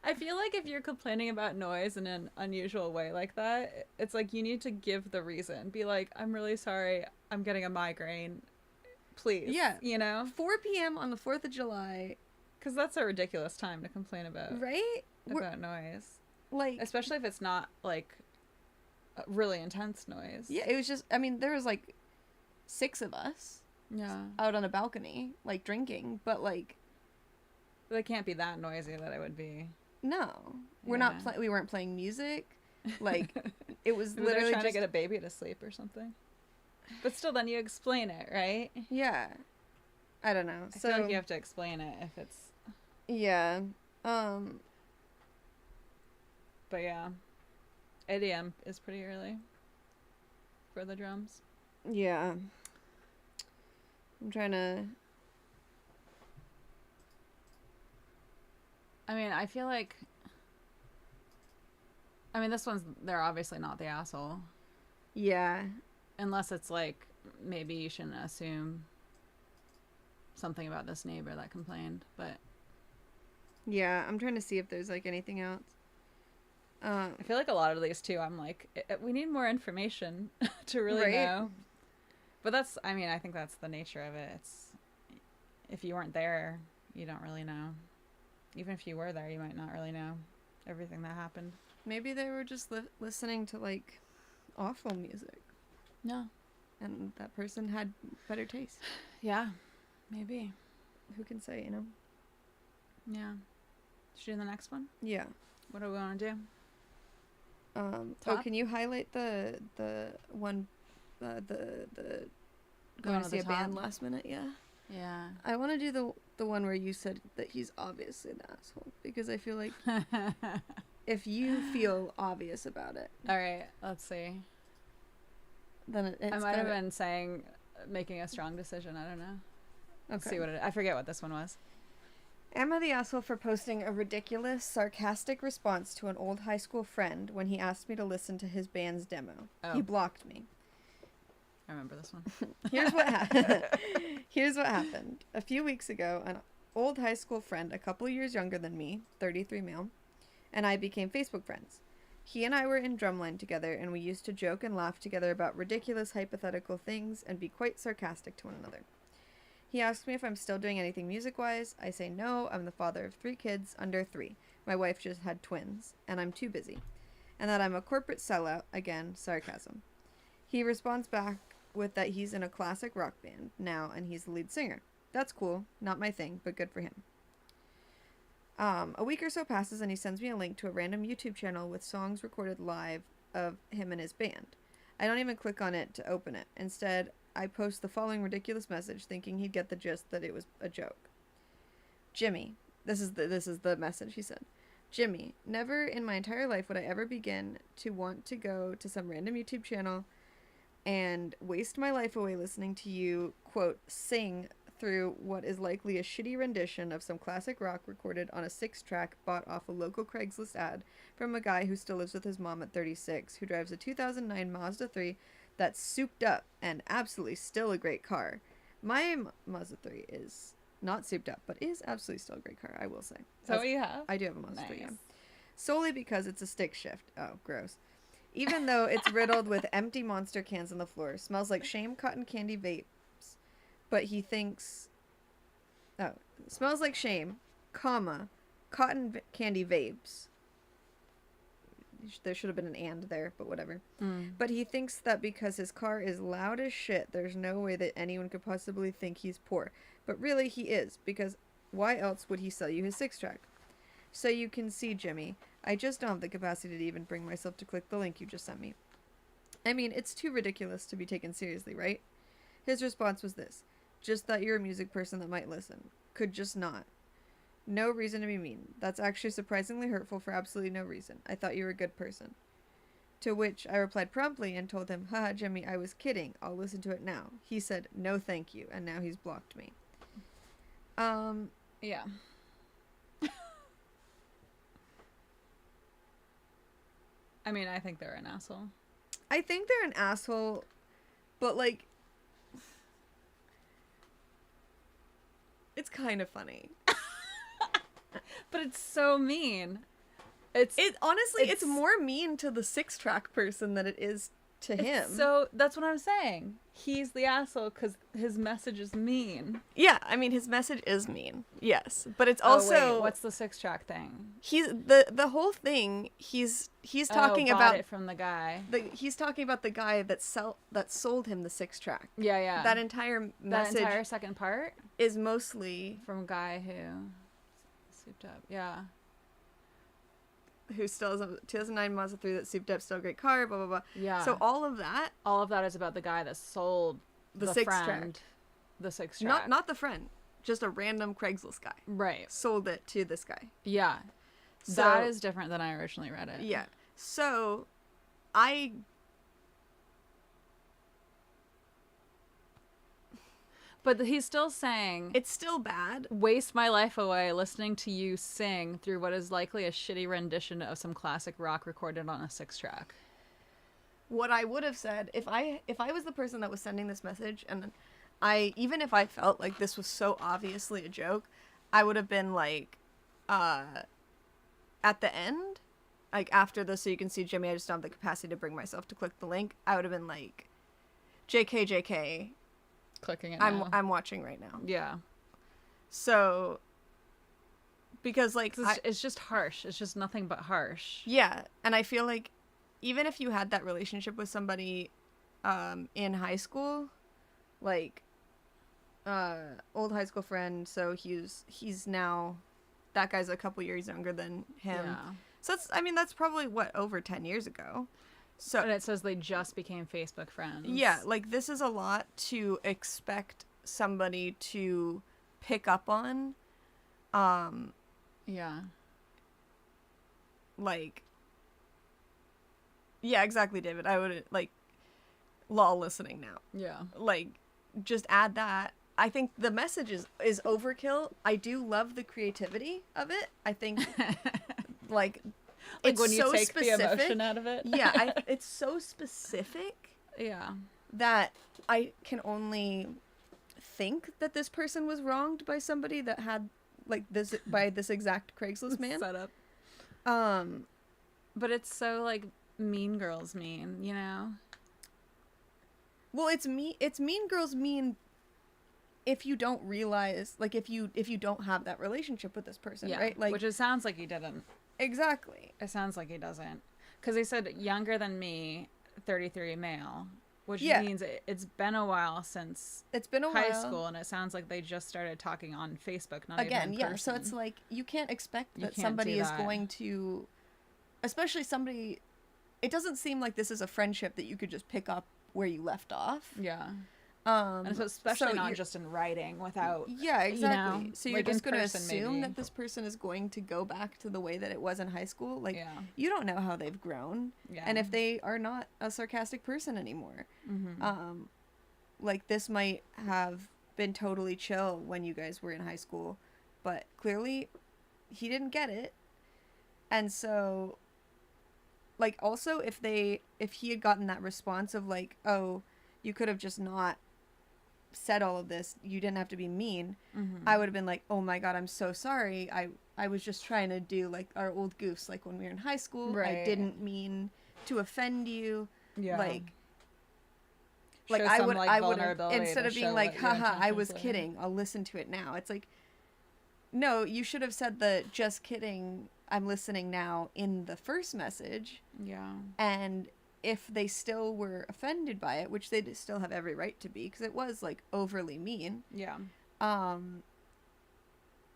I feel like if you're complaining about noise in an unusual way like that, it's like you need to give the reason. Be like, I'm really sorry. I'm getting a migraine. Please. Yeah. You know? 4 p.m. on the 4th of July. Because that's a ridiculous time to complain about. Right? About noise. Like, especially if it's not, like, really intense noise. Yeah, it was just, I mean, there was, like, 6 of us. Yeah. Out on a balcony, like, drinking, but, like. They can't be that noisy that it would be. No. We weren't playing music. Like, it was Maybe literally trying to get a baby to sleep or something. But still, then you explain it, right? Yeah. I don't know. I feel like you have to explain it if it's. Yeah. But yeah, 8 a.m. is pretty early for the drums. Yeah. I'm trying to. I mean, I feel like. I mean, they're obviously not the asshole. Yeah. Unless it's like, maybe you shouldn't assume something about this neighbor that complained, but. Yeah, I'm trying to see if there's, like, anything else. I feel like a lot of these, too, I'm like, we need more information to really know. But I think that's the nature of it. It's, if you weren't there, you don't really know. Even if you were there, you might not really know everything that happened. Maybe they were just listening to, like, awful music. No. And that person had better taste. Yeah, maybe. Who can say, you know? Yeah. Should we do the next one? Yeah. What do we want to do? Can you highlight the one, the going to see a band last minute? Yeah. Yeah. I want to do the one where you said that he's obviously an asshole, because I feel like if you feel obvious about it. All right, let's see. Then I might have been saying making a strong decision. I don't know. Let's see what I forget what this one was. Am I the asshole for posting a ridiculous, sarcastic response to an old high school friend when he asked me to listen to his band's demo? Oh. He blocked me. I remember this one. Here's what happened. A few weeks ago, an old high school friend, a couple years younger than me, 33 male, and I became Facebook friends. He and I were in drumline together, and we used to joke and laugh together about ridiculous hypothetical things and be quite sarcastic to one another. He asks me if I'm still doing anything music-wise. I say no, I'm the father of 3 kids under 3. My wife just had twins, and I'm too busy. And that I'm a corporate sellout, again, sarcasm. He responds back with that he's in a classic rock band now, and he's the lead singer. That's cool, not my thing, but good for him. A week or so passes, and he sends me a link to a random YouTube channel with songs recorded live of him and his band. I don't even click on it to open it. Instead, I post the following ridiculous message, thinking he'd get the gist that it was a joke. Jimmy, this is the message he said. Jimmy, never in my entire life would I ever begin to want to go to some random YouTube channel and waste my life away listening to you, quote, sing through what is likely a shitty rendition of some classic rock recorded on a 6-track bought off a local Craigslist ad from a guy who still lives with his mom at 36, who drives a 2009 Mazda 3 that's souped up and absolutely still a great car. My Mazda 3 is not souped up, but is absolutely still a great car, I will say. So what you have? I do have a Mazda 3, yeah. Solely because it's a stick shift. Oh, gross. Even though it's riddled with empty monster cans on the floor, smells like shame cotton candy vapes, but he thinks... Oh, smells like shame, comma, cotton candy vapes. There should have been an and there, but whatever. But he thinks that because his car is loud as shit, there's no way that anyone could possibly think he's poor. But really he is, because why else would he sell you his 6-track? So you can see, Jimmy, I just don't have the capacity to even bring myself to click the link you just sent me. I mean, it's too ridiculous to be taken seriously, right? His response was this. Just thought you're a music person that might listen. Could just not. No reason to be mean. That's actually surprisingly hurtful for absolutely no reason. I thought you were a good person. To which I replied promptly and told him, haha, Jimmy, I was kidding. I'll listen to it now. He said, no thank you, and now he's blocked me. Yeah. I mean, I think they're an asshole. I think they're an asshole, but, like, it's kind of funny. But it's so mean. Honestly, it's more mean to the 6-track person than it is to him. So that's what I'm saying. He's the asshole because his message is mean. Yeah, I mean, his message is mean. Yes, but it's also... wait, what's the 6-track thing? He's the whole thing. He's talking about it from the guy. He's talking about the guy that sold him the 6-track. Yeah, yeah. That entire message. That entire second part is mostly from a guy who souped up. Yeah. Who still has a 2009 Mazda 3 that's souped up, still a great car, blah, blah, blah. Yeah. So all of that is about the guy that sold the 6-track. The 6-track. Not the friend. Just a random Craigslist guy. Right. Sold it to this guy. Yeah. So, that is different than I originally read it. Yeah. So, But he's still saying... It's still bad. Waste my life away listening to you sing through what is likely a shitty rendition of some classic rock recorded on a 6-track. What I would have said, if I was the person that was sending this message, and even if I felt like this was so obviously a joke, I would have been like, at the end, like after this, so you can see, Jimmy, I just don't have the capacity to bring myself to click the link, I would have been like, JK, clicking it now. I'm watching right now. Yeah. So, because like it's just harsh. It's just nothing but harsh. Yeah, and I feel like even if you had that relationship with somebody in high school, like old high school friend, so he's now, that guy's a couple years younger than him. Yeah. So that's probably over 10 years ago. So, and it says they just became Facebook friends. Yeah, like this is a lot to expect somebody to pick up on. Yeah. Like, yeah, exactly, David. I would, like, lol listening now. Yeah. Like, just add that. I think the message is overkill. I do love the creativity of it. I think, like it's when you so take specific. The emotion out of it. Yeah, it's so specific. Yeah. That I can only think that this person was wronged by somebody that had like this by this exact Craigslist man setup. But it's so like Mean Girls mean, you know? Well, it's Mean Girls mean if you don't realize, like if you don't have that relationship with this person, yeah, right? Like, which it sounds like he didn't. Exactly. It sounds like he doesn't. Because he said younger than me, 33 male, which means it's been a while since high school, and it sounds like they just started talking on Facebook, not even in person. So it's like you can't expect that somebody is going to, especially somebody, it doesn't seem like this is a friendship that you could just pick up where you left off. Yeah. And so especially not just in writing without... Yeah, exactly. You know, so you're just going to assume that this person is going to go back to the way that it was in high school. Like, you don't know how they've grown. Yeah. And if they are not a sarcastic person anymore. Mm-hmm. Like, this might have been totally chill when you guys were in high school. But clearly, he didn't get it. And so... like, also, if he had gotten that response of, like, oh, you could have just not said all of this, you didn't have to be mean, I would have been like, oh my god, I'm so sorry, I was just trying to do, like, our old goofs, like, when we were in high school, I didn't mean to offend you, like I would instead of being like, haha, I was kidding, I'll listen to it now. It's like, no, you should have said the just kidding, I'm listening now in the first message. Yeah. And if they still were offended by it, which they still have every right to be, because it was, like, overly mean. Yeah.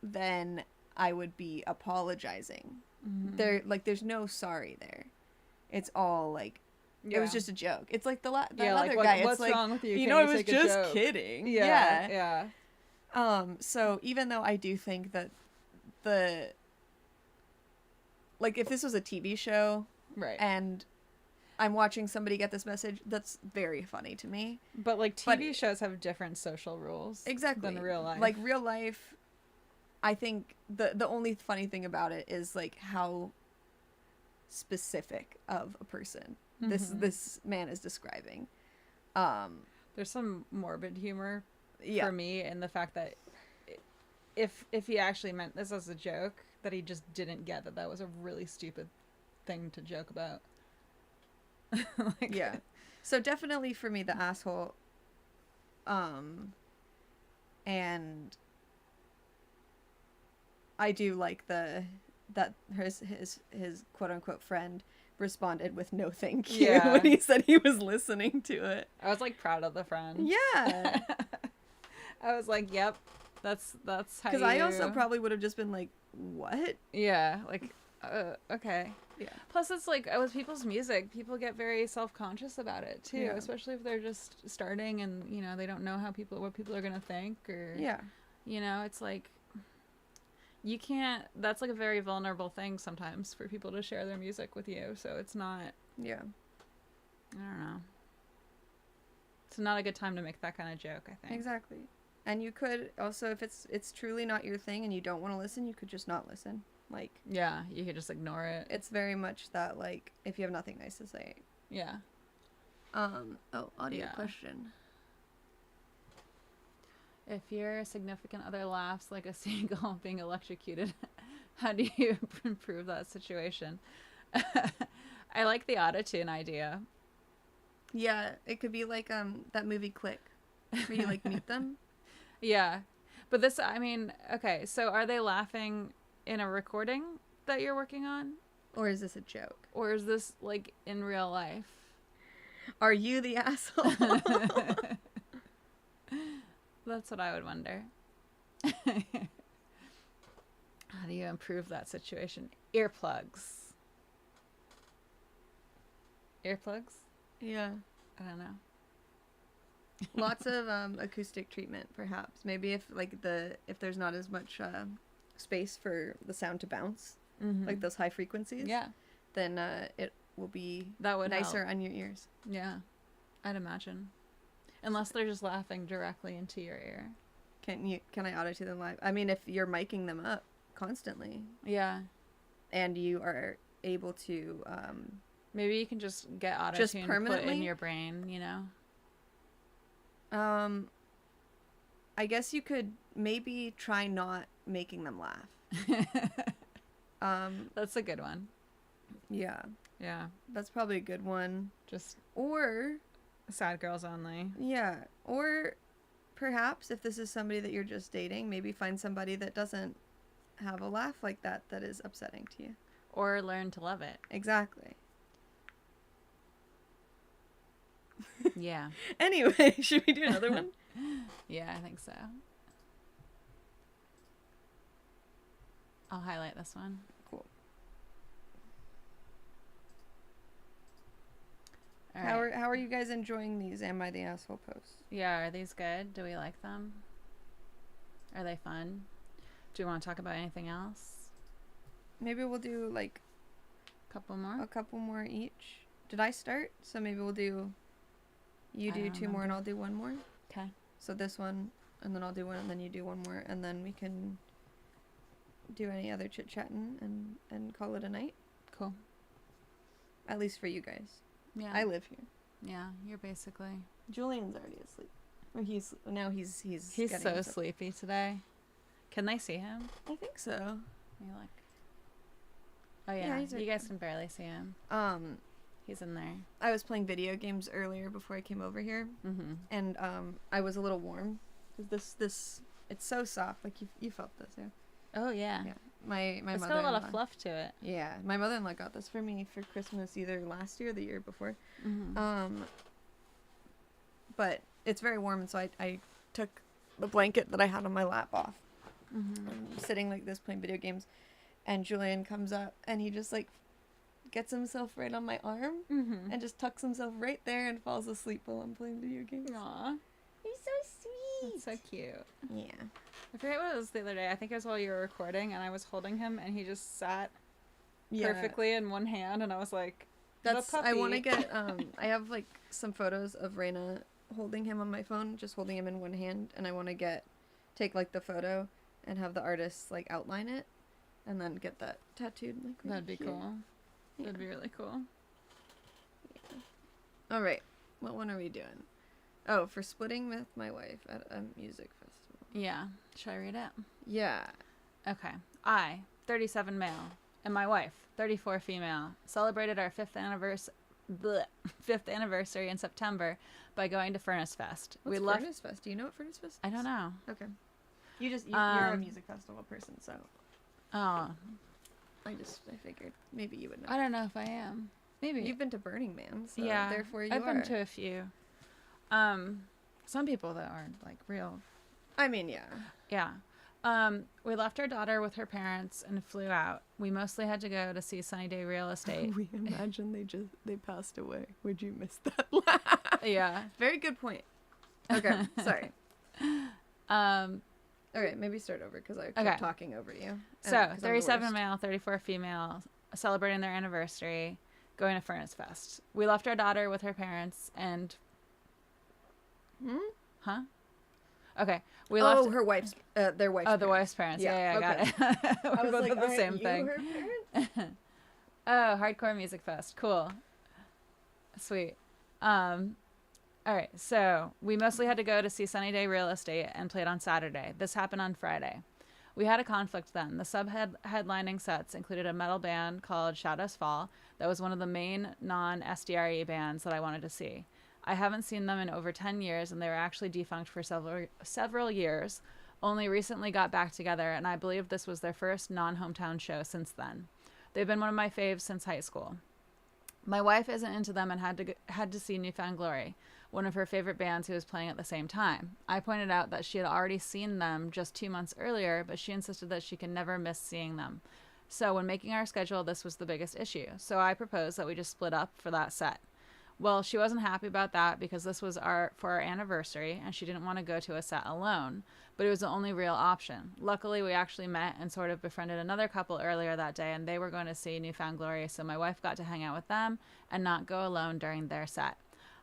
Then I would be apologizing. There's no sorry there. It's all, like, it was just a joke. It's like that other guy. What's it's like, wrong with you? I was just kidding. Yeah. So even though I do think that if this was a TV show, right, and I'm watching somebody get this message, that's very funny to me. But, like, TV shows have different social rules than real life. Like, real life, I think the only funny thing about it is, like, how specific of a person this man is describing. There's some morbid humor for me in the fact that if he actually meant this as a joke, that he just didn't get that was a really stupid thing to joke about. Like, yeah. So definitely for me, the asshole. And I do like that his quote unquote friend responded with no thank you when he said he was listening to it. I was, like, proud of the friend. Yeah. I was like, yep, that's how. Because I also probably would have just been like, what? Yeah, like, okay. Yeah. Plus, it's like, with people's music, people get very self-conscious about it too, especially if they're just starting and, you know, they don't know what people are gonna think, or you know, it's like, you can't. That's, like, a very vulnerable thing sometimes for people to share their music with you. So it's not. Yeah. I don't know. It's not a good time to make that kind of joke, I think. Exactly. And you could also, if it's truly not your thing and you don't want to listen, you could just not listen. Like, yeah, you could just ignore it. It's very much that, like, if you have nothing nice to say. Yeah. Audio question. If your significant other laughs like a seagull being electrocuted, how do you improve that situation? I like the autotune idea. Yeah, it could be like that movie Click, where you, like, mute them. Yeah. But this, I mean, okay, so are they laughing in a recording that you're working on? Or is this a joke? Or is this, like, in real life? Are you the asshole? That's what I would wonder. How do you improve that situation? Earplugs. Earplugs? Yeah. I don't know. Lots of acoustic treatment, perhaps. Maybe if there's not as much space for the sound to bounce, like those high frequencies, then it will be nicer on your ears. Yeah, I'd imagine. Unless they're just laughing directly into your ear. Can I auto-tune them live? I mean, if you're miking them up constantly. Yeah. And you are able to maybe you can just get auto-tune put in your brain, you know? I guess you could maybe try not making them laugh. That's a good one. Yeah. Yeah. That's probably a good one. Or sad girls only. Yeah. Or perhaps if this is somebody that you're just dating, maybe find somebody that doesn't have a laugh like that is upsetting to you. Or learn to love it. Exactly. Yeah. Anyway, should we do another one? Yeah, I think so. I'll highlight this one. Cool. All right. How are you guys enjoying these Am I the Asshole posts? Yeah, are these good? Do we like them? Are they fun? Do you want to talk about anything else? Maybe we'll do like a couple more each. Did I start? So maybe we'll do you do two more and I'll do one more. Okay. So this one, and then I'll do one, and then you do one more, and then we can do any other chit-chatting and call it a night. Cool. At least for you guys. Yeah. I live here. Yeah, you're basically. Julian's already asleep. Or he's so sleepy today. Can they see him? I think so. You look. Oh yeah, you guys can barely see him. He's in there. I was playing video games earlier before I came over here, and I was a little warm because this it's so soft. Like you felt this, yeah. Oh yeah. Yeah. My it's mother. It's got a lot of fluff to it. Yeah, my mother-in-law got this for me for Christmas either last year or the year before. But it's very warm, and so I took the blanket that I had on my lap off. I'm sitting like this playing video games, and Julian comes up and he just like gets himself right on my arm and just tucks himself right there and falls asleep while I'm playing video games. Aww. He's so sweet. That's so cute. Yeah. I forget what it was the other day. I think it was while you were recording, and I was holding him, and he just sat perfectly in one hand, and I was like, "That's." I want to get. I have like some photos of Raina holding him on my phone, just holding him in one hand, and I want to take like the photo and have the artist like outline it, and then get that tattooed. Like right that'd be here. Cool. Yeah. That'd be really cool. Yeah. All right, what one are we doing? Oh, for splitting with my wife at a music festival. Yeah. Should I read it? Yeah. Okay. I, 37 male, and my wife, 34 female, celebrated our fifth anniversary in September by going to Furnace Fest. What's Furnace Fest? Do you know what Furnace Fest is? I don't know. Okay. You're a music festival person, so. Oh. I figured maybe you would know. I don't know if I am. Maybe. You've been to Burning Man, so yeah, therefore I've been to a few. Some people that aren't like real. I mean, yeah. Yeah. We left our daughter with her parents and flew out. We mostly had to go to see Sunny Day Real Estate. We imagine they passed away. Would you miss that laugh? Yeah. Very good point. Okay, sorry. Okay, maybe start over because I kept talking over you. So, 37 male, 34 female, celebrating their anniversary, going to Furnace Fest. We left our daughter with her parents and... Huh? Okay. We left... her wife's... their wife's parents. The wife's parents. Yeah, okay. Got it. I was both like, the same thing. Her parents? Oh, Hardcore Music Fest. Cool. Sweet. All right, so we mostly had to go to see Sunny Day Real Estate and played on Saturday. This happened on Friday. We had a conflict then. The headlining sets included a metal band called Shadows Fall that was one of the main non-SDRE bands that I wanted to see. I haven't seen them in over 10 years, and they were actually defunct for several years, only recently got back together, and I believe this was their first non-hometown show since then. They've been one of my faves since high school. My wife isn't into them and had to see New Found Glory, one of her favorite bands who was playing at the same time. I pointed out that she had already seen them just 2 months earlier, but she insisted that she can never miss seeing them. So when making our schedule, this was the biggest issue. So I proposed that we just split up for that set. Well, she wasn't happy about that because this was for our anniversary, and she didn't want to go to a set alone, but it was the only real option. Luckily, we actually met and sort of befriended another couple earlier that day, and they were going to see New Found Glory, so my wife got to hang out with them and not go alone during their set.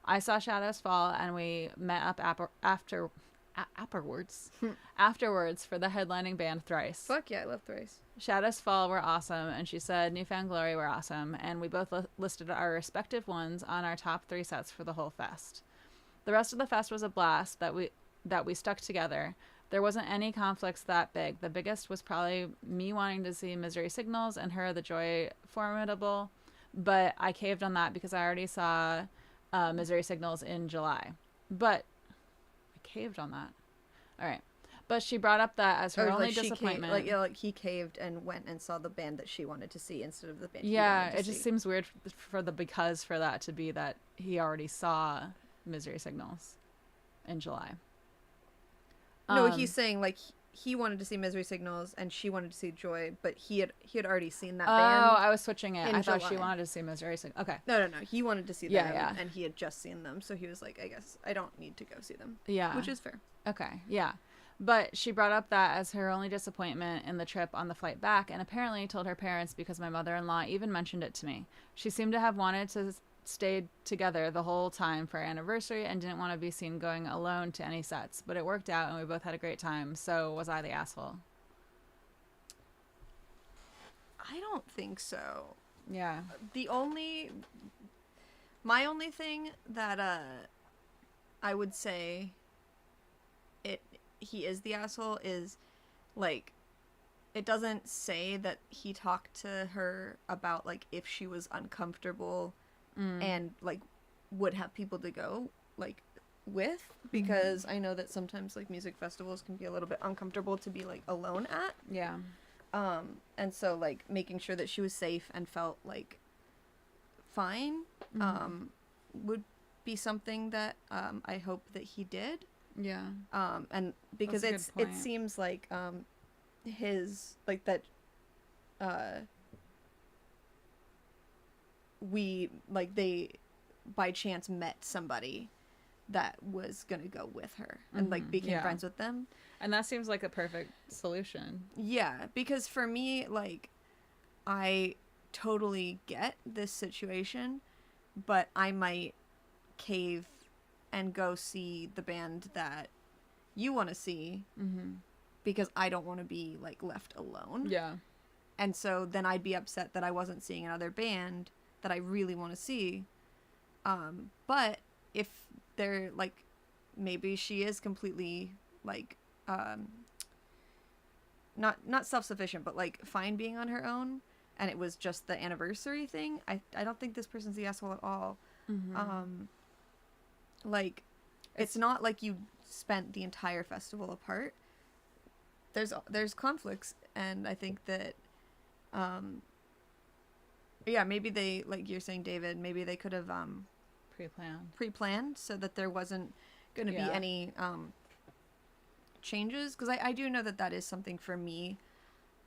I saw Shadows Fall, and we met up afterwards for the headlining band Thrice. Fuck yeah, I love Thrice. Shadows Fall were awesome, and she said New Found Glory were awesome, and we both listed our respective ones on our top 3 sets for the whole fest. The rest of the fest was a blast that we stuck together. There wasn't any conflicts that big. The biggest was probably me wanting to see Misery Signals and her The Joy Formidable, but I caved on that because I already saw Misery Signals in July. But I caved on that. All right. But she brought up that as her only disappointment. Like he caved and went and saw the band that she wanted to see instead of the band he wanted wanted to see. Just seems weird for that to be that he already saw Misery Signals in July. No, he's saying like he wanted to see Misery Signals and she wanted to see Joy, but he had already seen that band. Oh, I was switching it. I thought July. she wanted to see Misery Signals. Okay. No. He wanted to see them, and he had just seen them, so he was like, I guess I don't need to go see them. Yeah. Which is fair. Okay, yeah. But she brought up that as her only disappointment in the trip on the flight back, and apparently told her parents because my mother-in-law even mentioned it to me. She seemed to have wanted to stay together the whole time for our anniversary and didn't want to be seen going alone to any sets. But it worked out, and we both had a great time, so was I the asshole? I don't think so. Yeah. My only thing that I would say he is the asshole is, like, it doesn't say that he talked to her about, like, if she was uncomfortable and, like, would have people to go, like, with, because I know that sometimes, like, music festivals can be a little bit uncomfortable to be, like, alone at. Yeah. And so, like, making sure that she was safe and felt, like, fine, would be something that I hope that he did. Yeah. And because it seems like his, like, that they by chance met somebody that was gonna go with her and like became friends with them, and that seems like a perfect solution. Yeah, because for me, like, I totally get this situation, but I might cave and go see the band that you want to see because I don't want to be, like, left alone. Yeah. And so then I'd be upset that I wasn't seeing another band that I really want to see. But if they're, like, maybe she is completely, like, not self-sufficient, but, like, fine being on her own, and it was just the anniversary thing, I don't think this person's the asshole at all. Like, it's not like you spent the entire festival apart. There's conflicts, and I think that maybe they, like you're saying, David, maybe they could have pre-planned so that there wasn't going to be any changes, because I do know that is something for me,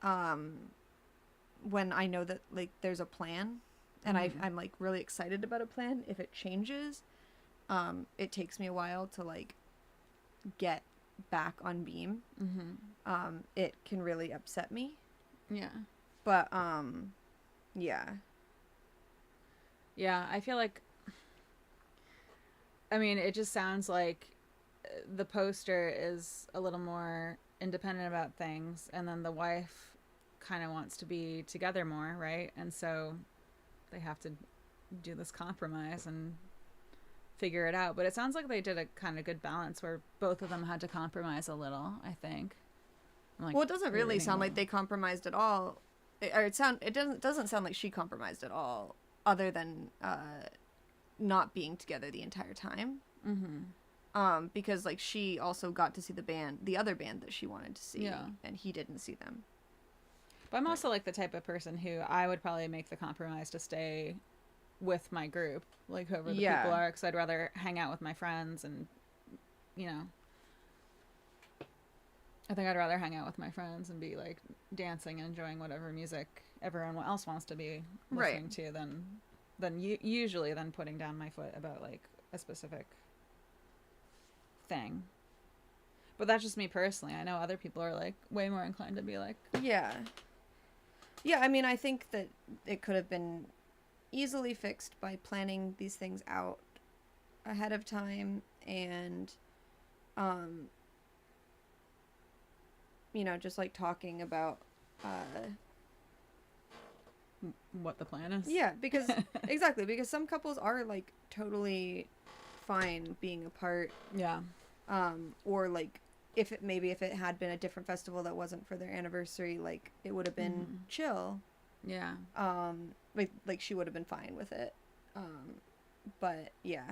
when I know that, like, there's a plan and I'm like really excited about a plan. If it changes, it takes me a while to, like, get back on beam. It can really upset me. Yeah. But yeah, I feel like, I mean, it just sounds like the poster is a little more independent about things, and then the wife kind of wants to be together more, right? And so they have to do this compromise and figure it out. But it sounds like they did a kind of good balance where both of them had to compromise a little, I think. Like, well, it doesn't really sound like they compromised at all. It doesn't sound like she compromised at all, other than not being together the entire time. Because, like, she also got to see the other band that she wanted to see, and he didn't see them. But I'm also, like, the type of person who I would probably make the compromise to stay with my group, like, whoever the people are, because I'd rather hang out with my friends and, you know, I think I'd rather hang out with my friends and be, like, dancing and enjoying whatever music everyone else wants to be listening to than usually than putting down my foot about, like, a specific thing. But that's just me personally. I know other people are, like, way more inclined to be like, yeah, I mean, I think that it could have been easily fixed by planning these things out ahead of time, and you know, just, like, talking about what the plan is. Yeah, because exactly, because some couples are, like, totally fine being apart. Yeah. Or, like, if it had been a different festival that wasn't for their anniversary, like, it would have been chill. Yeah. Like she would have been fine with it. But yeah.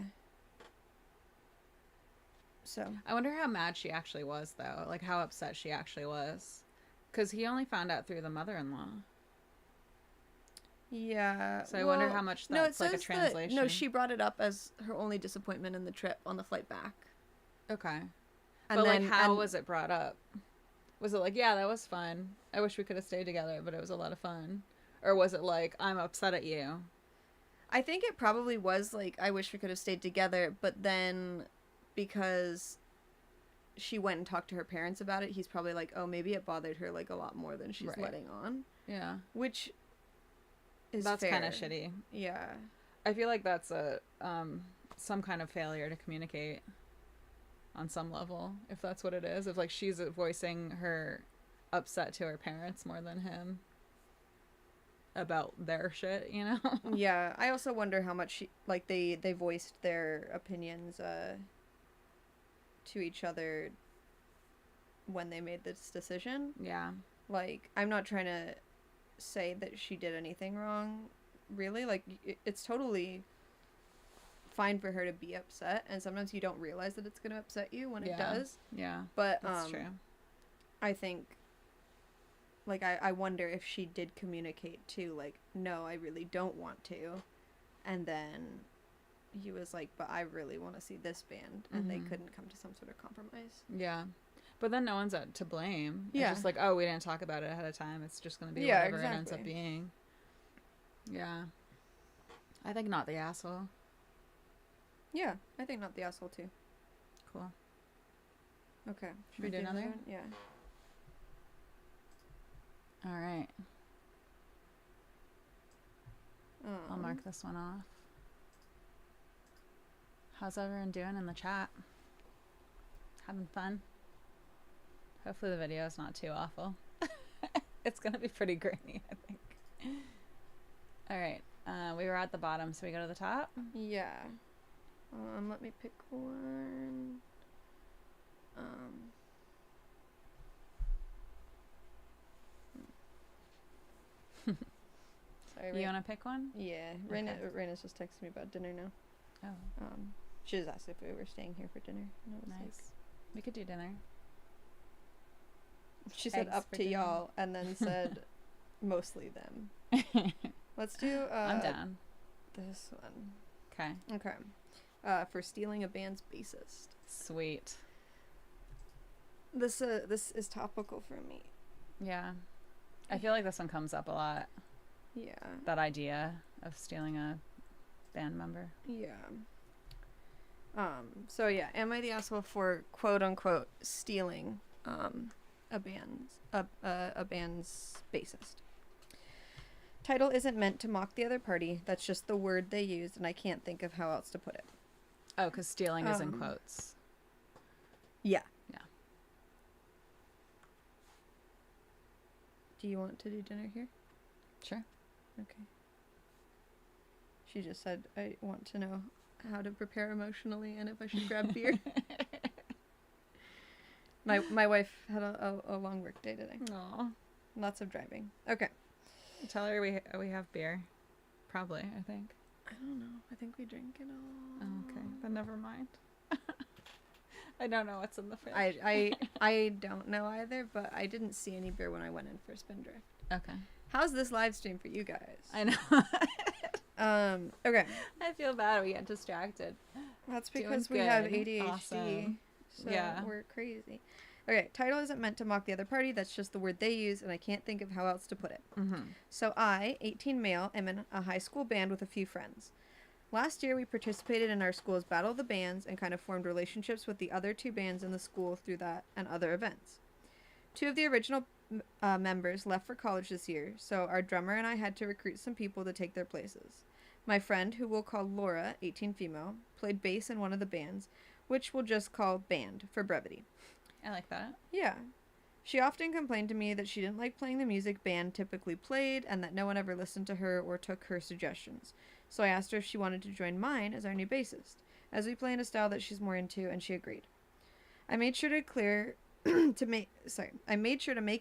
So I wonder how mad she actually was, though. Like, how upset she actually was, because he only found out through the mother-in-law. Yeah. So I wonder how much that's like a translation. No, she brought it up as her only disappointment in the trip on the flight back. Okay. But, like, how was it brought up? Was it like, yeah, that was fun, I wish we could have stayed together, but it was a lot of fun? Or was it like, I'm upset at you? I think it probably was like, I wish we could have stayed together, but then because she went and talked to her parents about it, he's probably like, oh, maybe it bothered her, like, a lot more than she's letting on. Yeah. Which is that's kind of shitty. Yeah. I feel like that's a some kind of failure to communicate on some level, if that's what it is. If, like, she's voicing her upset to her parents more than him about their shit, you know? Yeah, I also wonder how much they voiced their opinions to each other when they made this decision. Yeah. Like, I'm not trying to say that she did anything wrong, really. Like, it's totally fine for her to be upset, and sometimes you don't realize that it's going to upset you when it does. Yeah. But that's true. I think, like, I wonder if she did communicate too, like, no, I really don't want to, and then he was like, but I really want to see this band, and they couldn't come to some sort of compromise. Yeah. But then no one's to blame. Yeah. It's just like, oh, we didn't talk about it ahead of time. It's just going to be whatever it ends up being. Yeah. I think not the asshole. Yeah, I think not the asshole too. Cool. Okay. Should we do another one? Yeah. All right. I'll mark this one off. How's everyone doing in the chat? Having fun? Hopefully the video is not too awful. It's going to be pretty grainy, I think. All right. We were at the bottom, so we go to the top? Yeah. Let me pick one. Sorry, you want to pick one? Yeah. Raina's just texting me about dinner now. Oh. She just asked if we were staying here for dinner. And I was nice. Like, we could do dinner. She said up to dinner. Y'all, and then said mostly them. Let's do I'm down. This one. Okay. Okay. For stealing a band's bassist. Sweet. This is topical for me. Yeah. I feel like this one comes up a lot. Yeah. That idea of stealing a band member. Yeah. So yeah, am I the asshole for quote unquote stealing a band's bassist? Title isn't meant to mock the other party. That's just the word they used, and I can't think of how else to put it. Oh, because stealing is in quotes. Yeah. Yeah. Do you want to do dinner here? Sure. Okay. She just said, I want to know how to prepare emotionally and if I should grab beer. My wife had a long work day today. Aw. Lots of driving. Okay. Tell her we have beer. Probably, I think. I don't know. I think we drink it all. Oh, okay. Then never mind. I don't know what's in the fridge. I don't know either, but I didn't see any beer when I went in for Spindrift. Okay. How's this live stream for you guys? I know. Okay. I feel bad we get distracted. That's because we have ADHD. Awesome. So we're crazy. Okay, title isn't meant to mock the other party. That's just the word they use, and I can't think of how else to put it. Mm-hmm. So I, 18 male, am in a high school band with a few friends. Last year, we participated in our school's Battle of the Bands and kind of formed relationships with the other two bands in the school through that and other events. Two of the original members left for college this year, so our drummer and I had to recruit some people to take their places. My friend, who we'll call Laura, 18 female, played bass in one of the bands, which we'll just call Band for brevity. I like that. Yeah. She often complained to me that she didn't like playing the music Band typically played and that no one ever listened to her or took her suggestions. So I asked her if she wanted to join mine as our new bassist, as we play in a style that she's more into, and she agreed. I made sure to make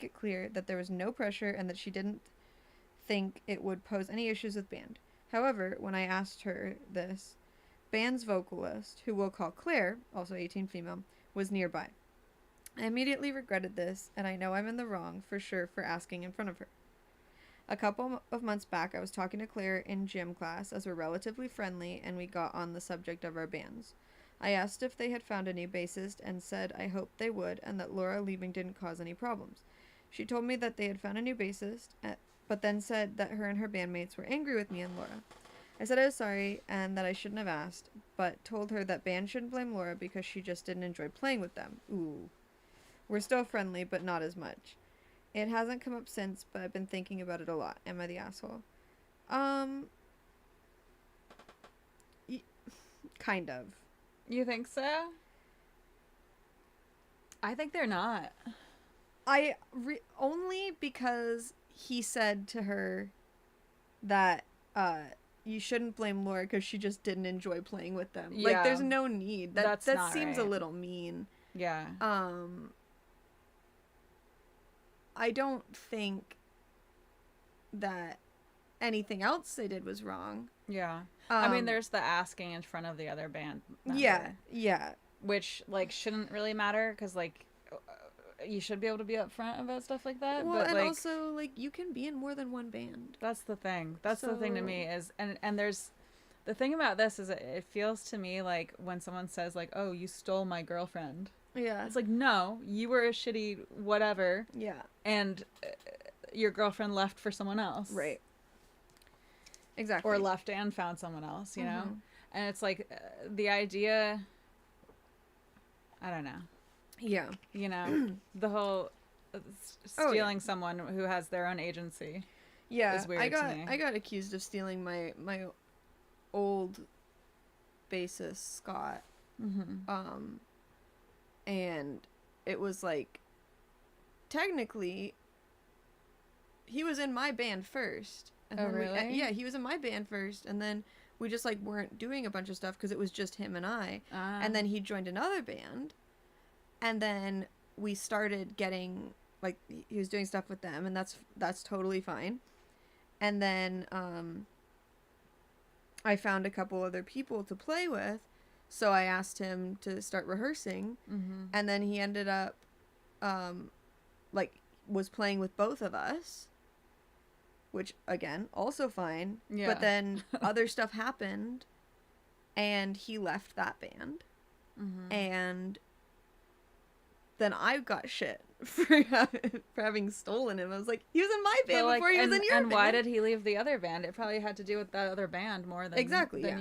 it clear that there was no pressure and that she didn't think it would pose any issues with Band. However, when I asked her this, Band's vocalist, who we'll call Claire, also 18 female, was nearby. I immediately regretted this, and I know I'm in the wrong for sure for asking in front of her. A couple of months back, I was talking to Claire in gym class as we're relatively friendly, and we got on the subject of our bands. I asked if they had found a new bassist and said I hoped they would and that Laura leaving didn't cause any problems. She told me that they had found a new bassist, but then said that her and her bandmates were angry with me and Laura. I said I was sorry and that I shouldn't have asked, but told her that Band shouldn't blame Laura because she just didn't enjoy playing with them. Ooh. We're still friendly, but not as much. It hasn't come up since, but I've been thinking about it a lot. Am I the asshole? Kind of. You think so? I think they're not. Only because he said to her that you shouldn't blame Laura because she just didn't enjoy playing with them. Yeah. Like, there's no need. That seems right. a little mean. Yeah. I don't think that anything else they did was wrong. Yeah. I mean, there's the asking in front of the other band member. Yeah. Which, like, shouldn't really matter, because, like, you should be able to be upfront about stuff like that. Well, but, and like, also, like, you can be in more than one band. That's the thing. That's the thing to me is, and there's, the thing about this is it feels to me like when someone says, like, oh, you stole my girlfriend. Yeah. It's like, no, you were a shitty whatever. Yeah. And your girlfriend left for someone else. Right. Exactly. Or left and found someone else, you know? And it's like, the idea, I don't know. Yeah. You know, the whole stealing someone who has their own agency. Yeah. Is weird to me. I got accused of stealing my old bassist, Scott. And it was like, technically, he was in my band first. And really? Yeah, he was in my band first, and then we just, like, weren't doing a bunch of stuff because it was just him and I. And then he joined another band, and then we started getting, like, he was doing stuff with them, and that's totally fine. And then I found a couple other people to play with, so I asked him to start rehearsing, and then he ended up, like, was playing with both of us, which, again, also fine. Yeah. But then other stuff happened, and he left that band, and then I got shit for having stolen him. I was like, he was in my band before he was in your band. And why did he leave the other band? It probably had to do with that other band more than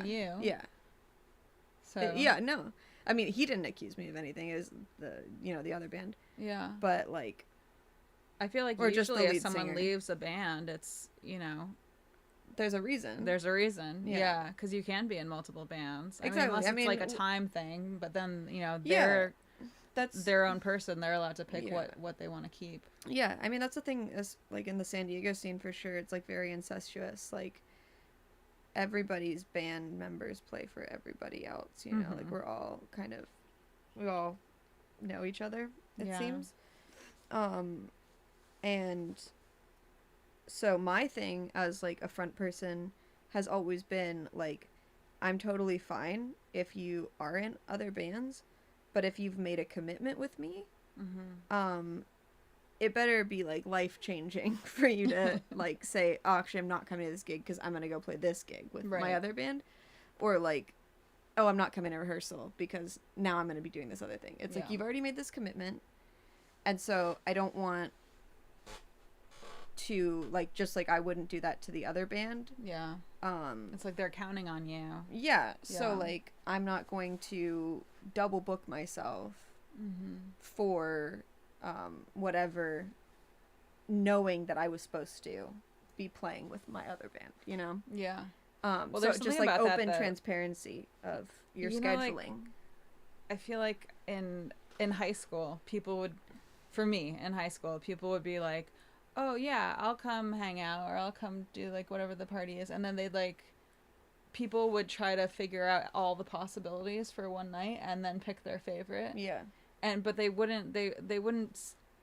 you. Yeah. So yeah, no. I mean, he didn't accuse me of anything. It was the other band. Yeah. But, like, I feel like usually if someone leaves a band, it's, there's a reason. There's a reason. Yeah, because you can be in multiple bands. Exactly. Unless it's like a time thing, but then, they're that's their own person. They're allowed to pick what they want to keep. Yeah, I mean, that's the thing, is, like, in the San Diego scene, for sure, it's, like, very incestuous. Like, everybody's band members play for everybody else, you know? Like, we all know each other, it seems. And so my thing as, like, a front person has always been, like, I'm totally fine if you are in other bands, but if you've made a commitment with me, it better be, like, life-changing for you to, like, say, oh, actually, I'm not coming to this gig because I'm going to go play this gig with my other band. Or, like, oh, I'm not coming to rehearsal because now I'm going to be doing this other thing. It's like, you've already made this commitment, and so I don't want to, like, just like I wouldn't do that to the other band. Yeah. It's like they're counting on you. Yeah. So, like, I'm not going to double book myself for whatever, knowing that I was supposed to be playing with my other band, you know? Yeah. Well, so there's just, like, open transparency of your scheduling. Like, I feel like in high school, people would be like, oh yeah, I'll come hang out, or I'll come do, like, whatever the party is, and then they'd, like, people would try to figure out all the possibilities for one night and then pick their favorite. Yeah. But they wouldn't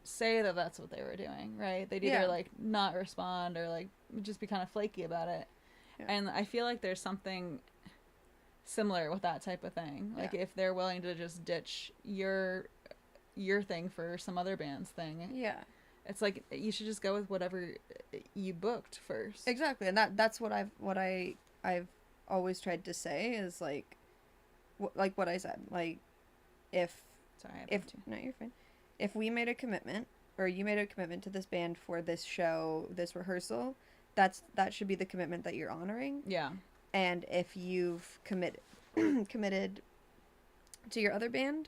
say that that's what they were doing, right? They'd either like not respond or, like, just be kind of flaky about it. Yeah. And I feel like there's something similar with that type of thing. Like, if they're willing to just ditch your thing for some other band's thing. Yeah. It's like, you should just go with whatever you booked first. Exactly. And that's what I've always tried to say is, like what I said. Like, no, you're fine. If we made a commitment, or you made a commitment to this band for this show, this rehearsal, that should be the commitment that you're honoring. Yeah. And if you've committed to your other band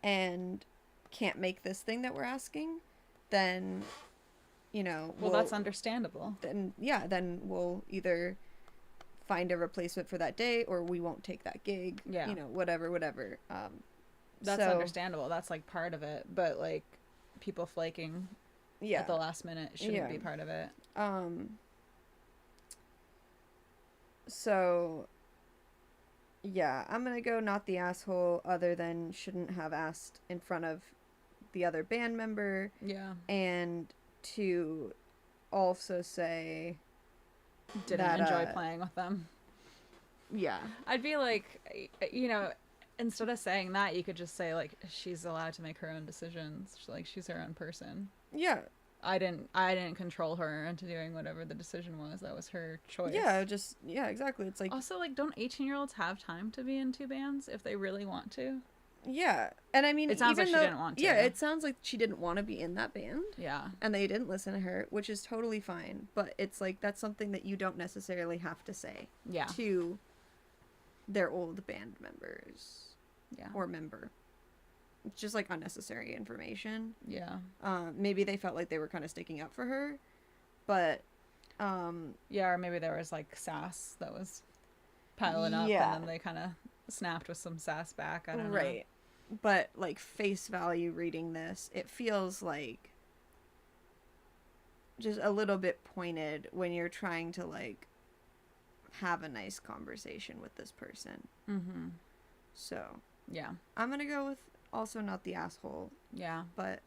and can't make this thing that we're asking, then, well, that's understandable. Then we'll either find a replacement for that day, or we won't take that gig. Yeah. Whatever. That's understandable. That's, like, part of it. But, like, people flaking at the last minute shouldn't be part of it. So, yeah, I'm gonna go not the asshole, other than shouldn't have asked in front of the other band member. Yeah. And to also say didn't enjoy playing with them. Yeah. I'd be like, you know, instead of saying that, you could just say, like, she's allowed to make her own decisions. Like, she's her own person. Yeah. I didn't control her into doing whatever the decision was. That was her choice. Yeah, exactly. It's like, also, like, don't 18-year-olds have time to be in two bands if they really want to? Yeah. And I mean, it sounds like she didn't want to. Yeah, it sounds like she didn't want to be in that band. Yeah. And they didn't listen to her, which is totally fine. But it's like, that's something that you don't necessarily have to say. Yeah. To their old band members. Yeah. Or member. It's just like unnecessary information. Yeah. Maybe they felt like they were kind of sticking up for her. But yeah, or maybe there was like sass that was piling up, and then they kind of snapped with some sass back. I don't know. Right. But like, face value reading this, it feels like just a little bit pointed when you're trying to like have a nice conversation with this person. Mm-hmm. So yeah, I'm gonna go with also not the asshole. Yeah. But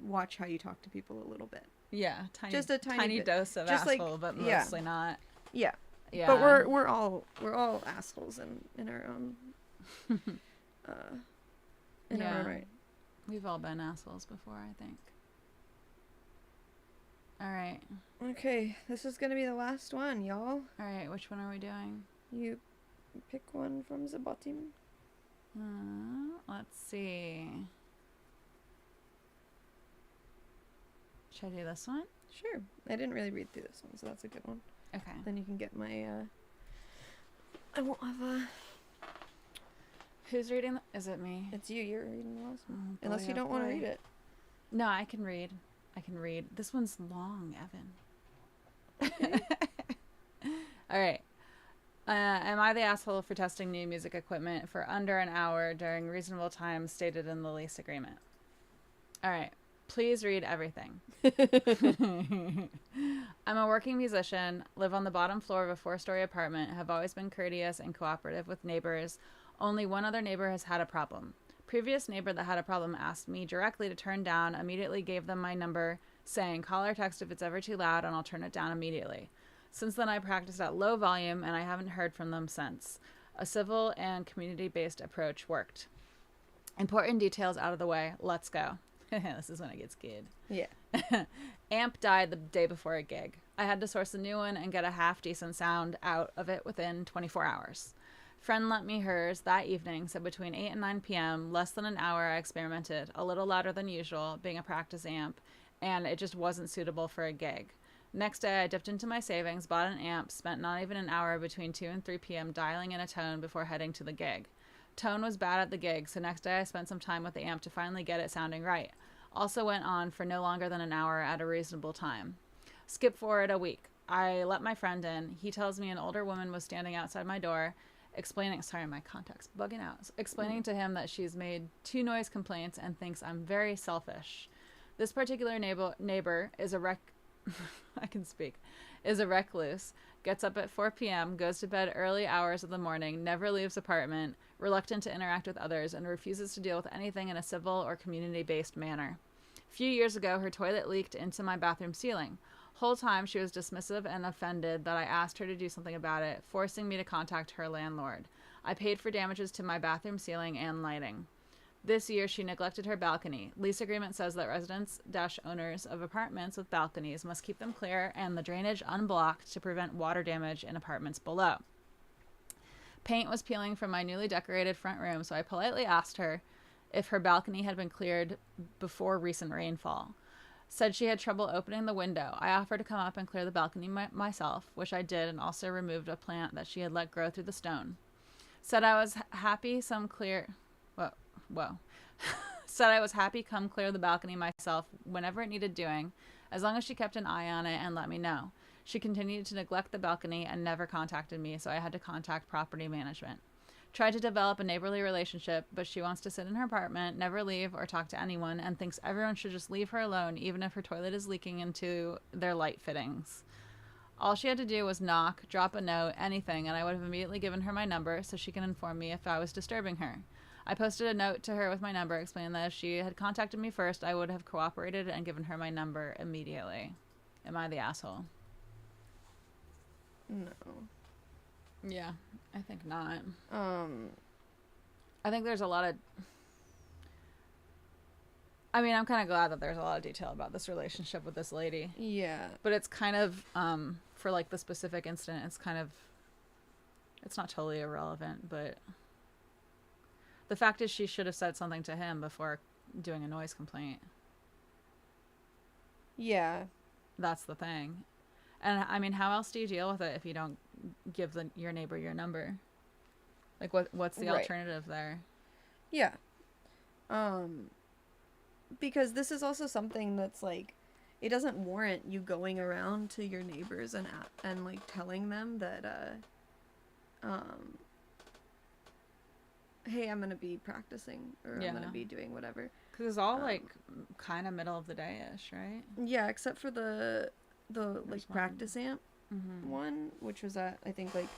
watch how you talk to people a little bit. Yeah, just a tiny dose of just asshole, like, but mostly not. Yeah. Yeah. But we're all assholes in our own in our own right. We've all been assholes before, I think. All right. Okay, this is gonna be the last one, y'all. All right, which one are we doing? You pick one from the bottom. Let's see. Should I do this one? Sure. I didn't really read through this one, so that's a good one. Okay. Then you can get my, I won't have a... Who's reading? Is it me? It's you. You're reading the last one. Oh, unless you don't want to read it. No, I can read. This one's long, Evan. Okay. All right. Am I the asshole for testing new music equipment for under an hour during reasonable time stated in the lease agreement? All right. Please read everything. I'm a working musician, live on the bottom floor of a 4-story apartment, have always been courteous and cooperative with neighbors. Only one other neighbor has had a problem. Previous neighbor that had a problem asked me directly to turn down, immediately gave them my number, saying, call or text if it's ever too loud and I'll turn it down immediately. Since then, I practiced at low volume and I haven't heard from them since. A civil and community-based approach worked. Important details out of the way. Let's go. This is when it gets good. Yeah. Amp died the day before a gig. I had to source a new one and get a half-decent sound out of it within 24 hours. Friend lent me hers that evening, so between 8 and 9 p.m., less than an hour, I experimented, a little louder than usual, being a practice amp, and it just wasn't suitable for a gig. Next day, I dipped into my savings, bought an amp, spent not even an hour between 2 and 3 p.m. dialing in a tone before heading to the gig. Tone was bad at the gig, so next day I spent some time with the amp to finally get it sounding right. Also went on for no longer than an hour at a reasonable time. Skip forward a week. I let my friend in. He tells me an older woman was standing outside my door, explaining to him that she's made 2 noise complaints and thinks I'm very selfish. This particular neighbor is a recluse, gets up at 4 p.m., goes to bed early hours of the morning, never leaves apartment, reluctant to interact with others, and refuses to deal with anything in a civil or community-based manner. A few years ago, her toilet leaked into my bathroom ceiling. Whole time, she was dismissive and offended that I asked her to do something about it, forcing me to contact her landlord. I paid for damages to my bathroom ceiling and lighting. This year, she neglected her balcony. Lease agreement says that residents-owners of apartments with balconies must keep them clear and the drainage unblocked to prevent water damage in apartments below. Paint was peeling from my newly decorated front room, so I politely asked her if her balcony had been cleared before recent rainfall. Said she had trouble opening the window. I offered to come up and clear the balcony myself, which I did, and also removed a plant that she had let grow through the stone. Said I was happy come clear the balcony myself whenever it needed doing, as long as she kept an eye on it and let me know. She continued to neglect the balcony and never contacted me, so I had to contact property management. Tried to develop a neighborly relationship, but she wants to sit in her apartment, never leave or talk to anyone, and thinks everyone should just leave her alone, even if her toilet is leaking into their light fittings. All she had to do was knock, drop a note, anything, and I would have immediately given her my number so she can inform me if I was disturbing her. I posted a note to her with my number explaining that if she had contacted me first, I would have cooperated and given her my number immediately. Am I the asshole? No. Yeah, I think not. I think there's a lot of... I mean, I'm kind of glad that there's a lot of detail about this relationship with this lady. Yeah. But it's kind of, for, like, the specific incident, it's kind of... It's not totally irrelevant, but... The fact is she should have said something to him before doing a noise complaint. Yeah. That's the thing. And, I mean, how else do you deal with it if you don't give your neighbor your number? Like, what's the alternative there? Yeah. Because this is also something that's, like, it doesn't warrant you going around to your neighbors and like, telling them that, hey, I'm going to be practicing, or I'm going to be doing whatever. Because it's all, like, kind of middle of the day-ish, right? Yeah, except for the like, practice amp one, which was at, I think, like,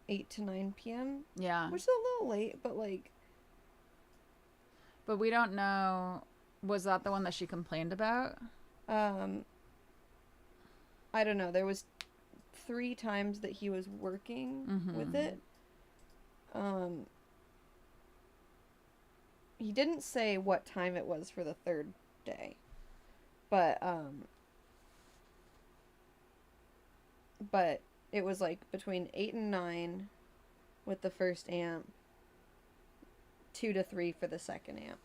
8 to 9 p.m. Yeah. Which is a little late, but, like... But we don't know... Was that the one that she complained about? I don't know. There was 3 times that he was working with it. He didn't say what time it was for the 3rd day. But it was, like, between 8 and 9 with the first amp, 2 to 3 for the second amp.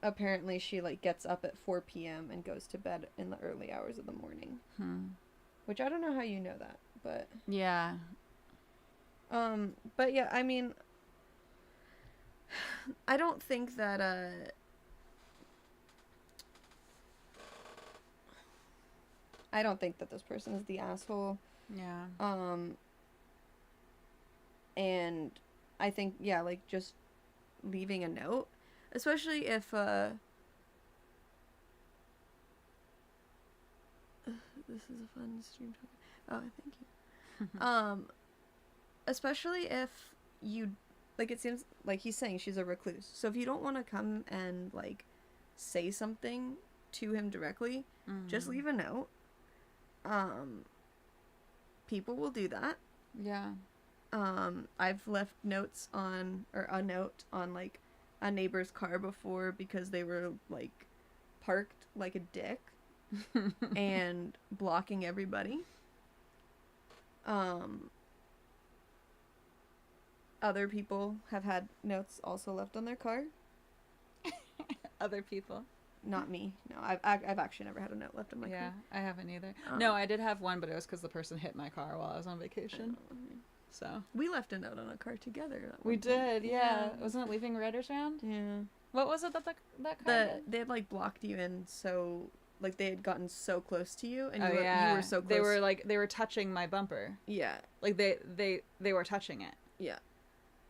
Apparently she, like, gets up at 4 p.m. and goes to bed in the early hours of the morning. Which I don't know how you know that, but... Yeah. But yeah, I mean... I don't think that, I don't think that this person is the asshole. Yeah. And I think, yeah, like, just leaving a note, especially if, this is a fun stream topic. Oh, thank you. Especially if you, like, it seems like he's saying she's a recluse. So if you don't want to come and, like, say something to him directly, just leave a note. People will do that. Yeah. I've left notes on, or a note on, like, a neighbor's car before because they were, like, parked like a dick and blocking everybody. Other people have had notes also left on their car. Other people? Not me. No, I've actually never had a note left on my car. Yeah, I haven't either. No, I did have one, but it was because the person hit my car while I was on vacation. So we left a note on a car together. We did, yeah. Wasn't it leaving Riders round? Yeah. What was it that that car did? They had, like, blocked you in, so, like, they had gotten so close to you, and you were so close. They were touching my bumper. Yeah. Like they were touching it. Yeah.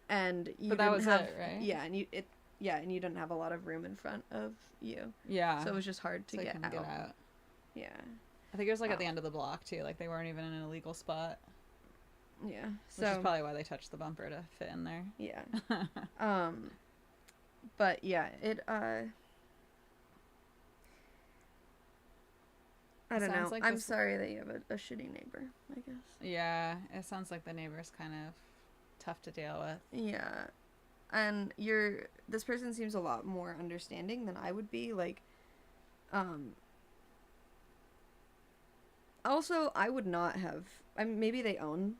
And you but that was have, it, right? Yeah, and you didn't have a lot of room in front of you. Yeah. So it was just hard to get out. Yeah. I think it was, like, at the end of the block too. Like, they weren't even in an illegal spot. Yeah. So which is probably why they touched the bumper to fit in there. Yeah. But yeah, I don't know. Like, I'm sorry that you have a shitty neighbor, I guess. Yeah, it sounds like the neighbor's kind of tough to deal with. Yeah. And this person seems a lot more understanding than I would be. Like, also, I would not have, I mean, maybe they own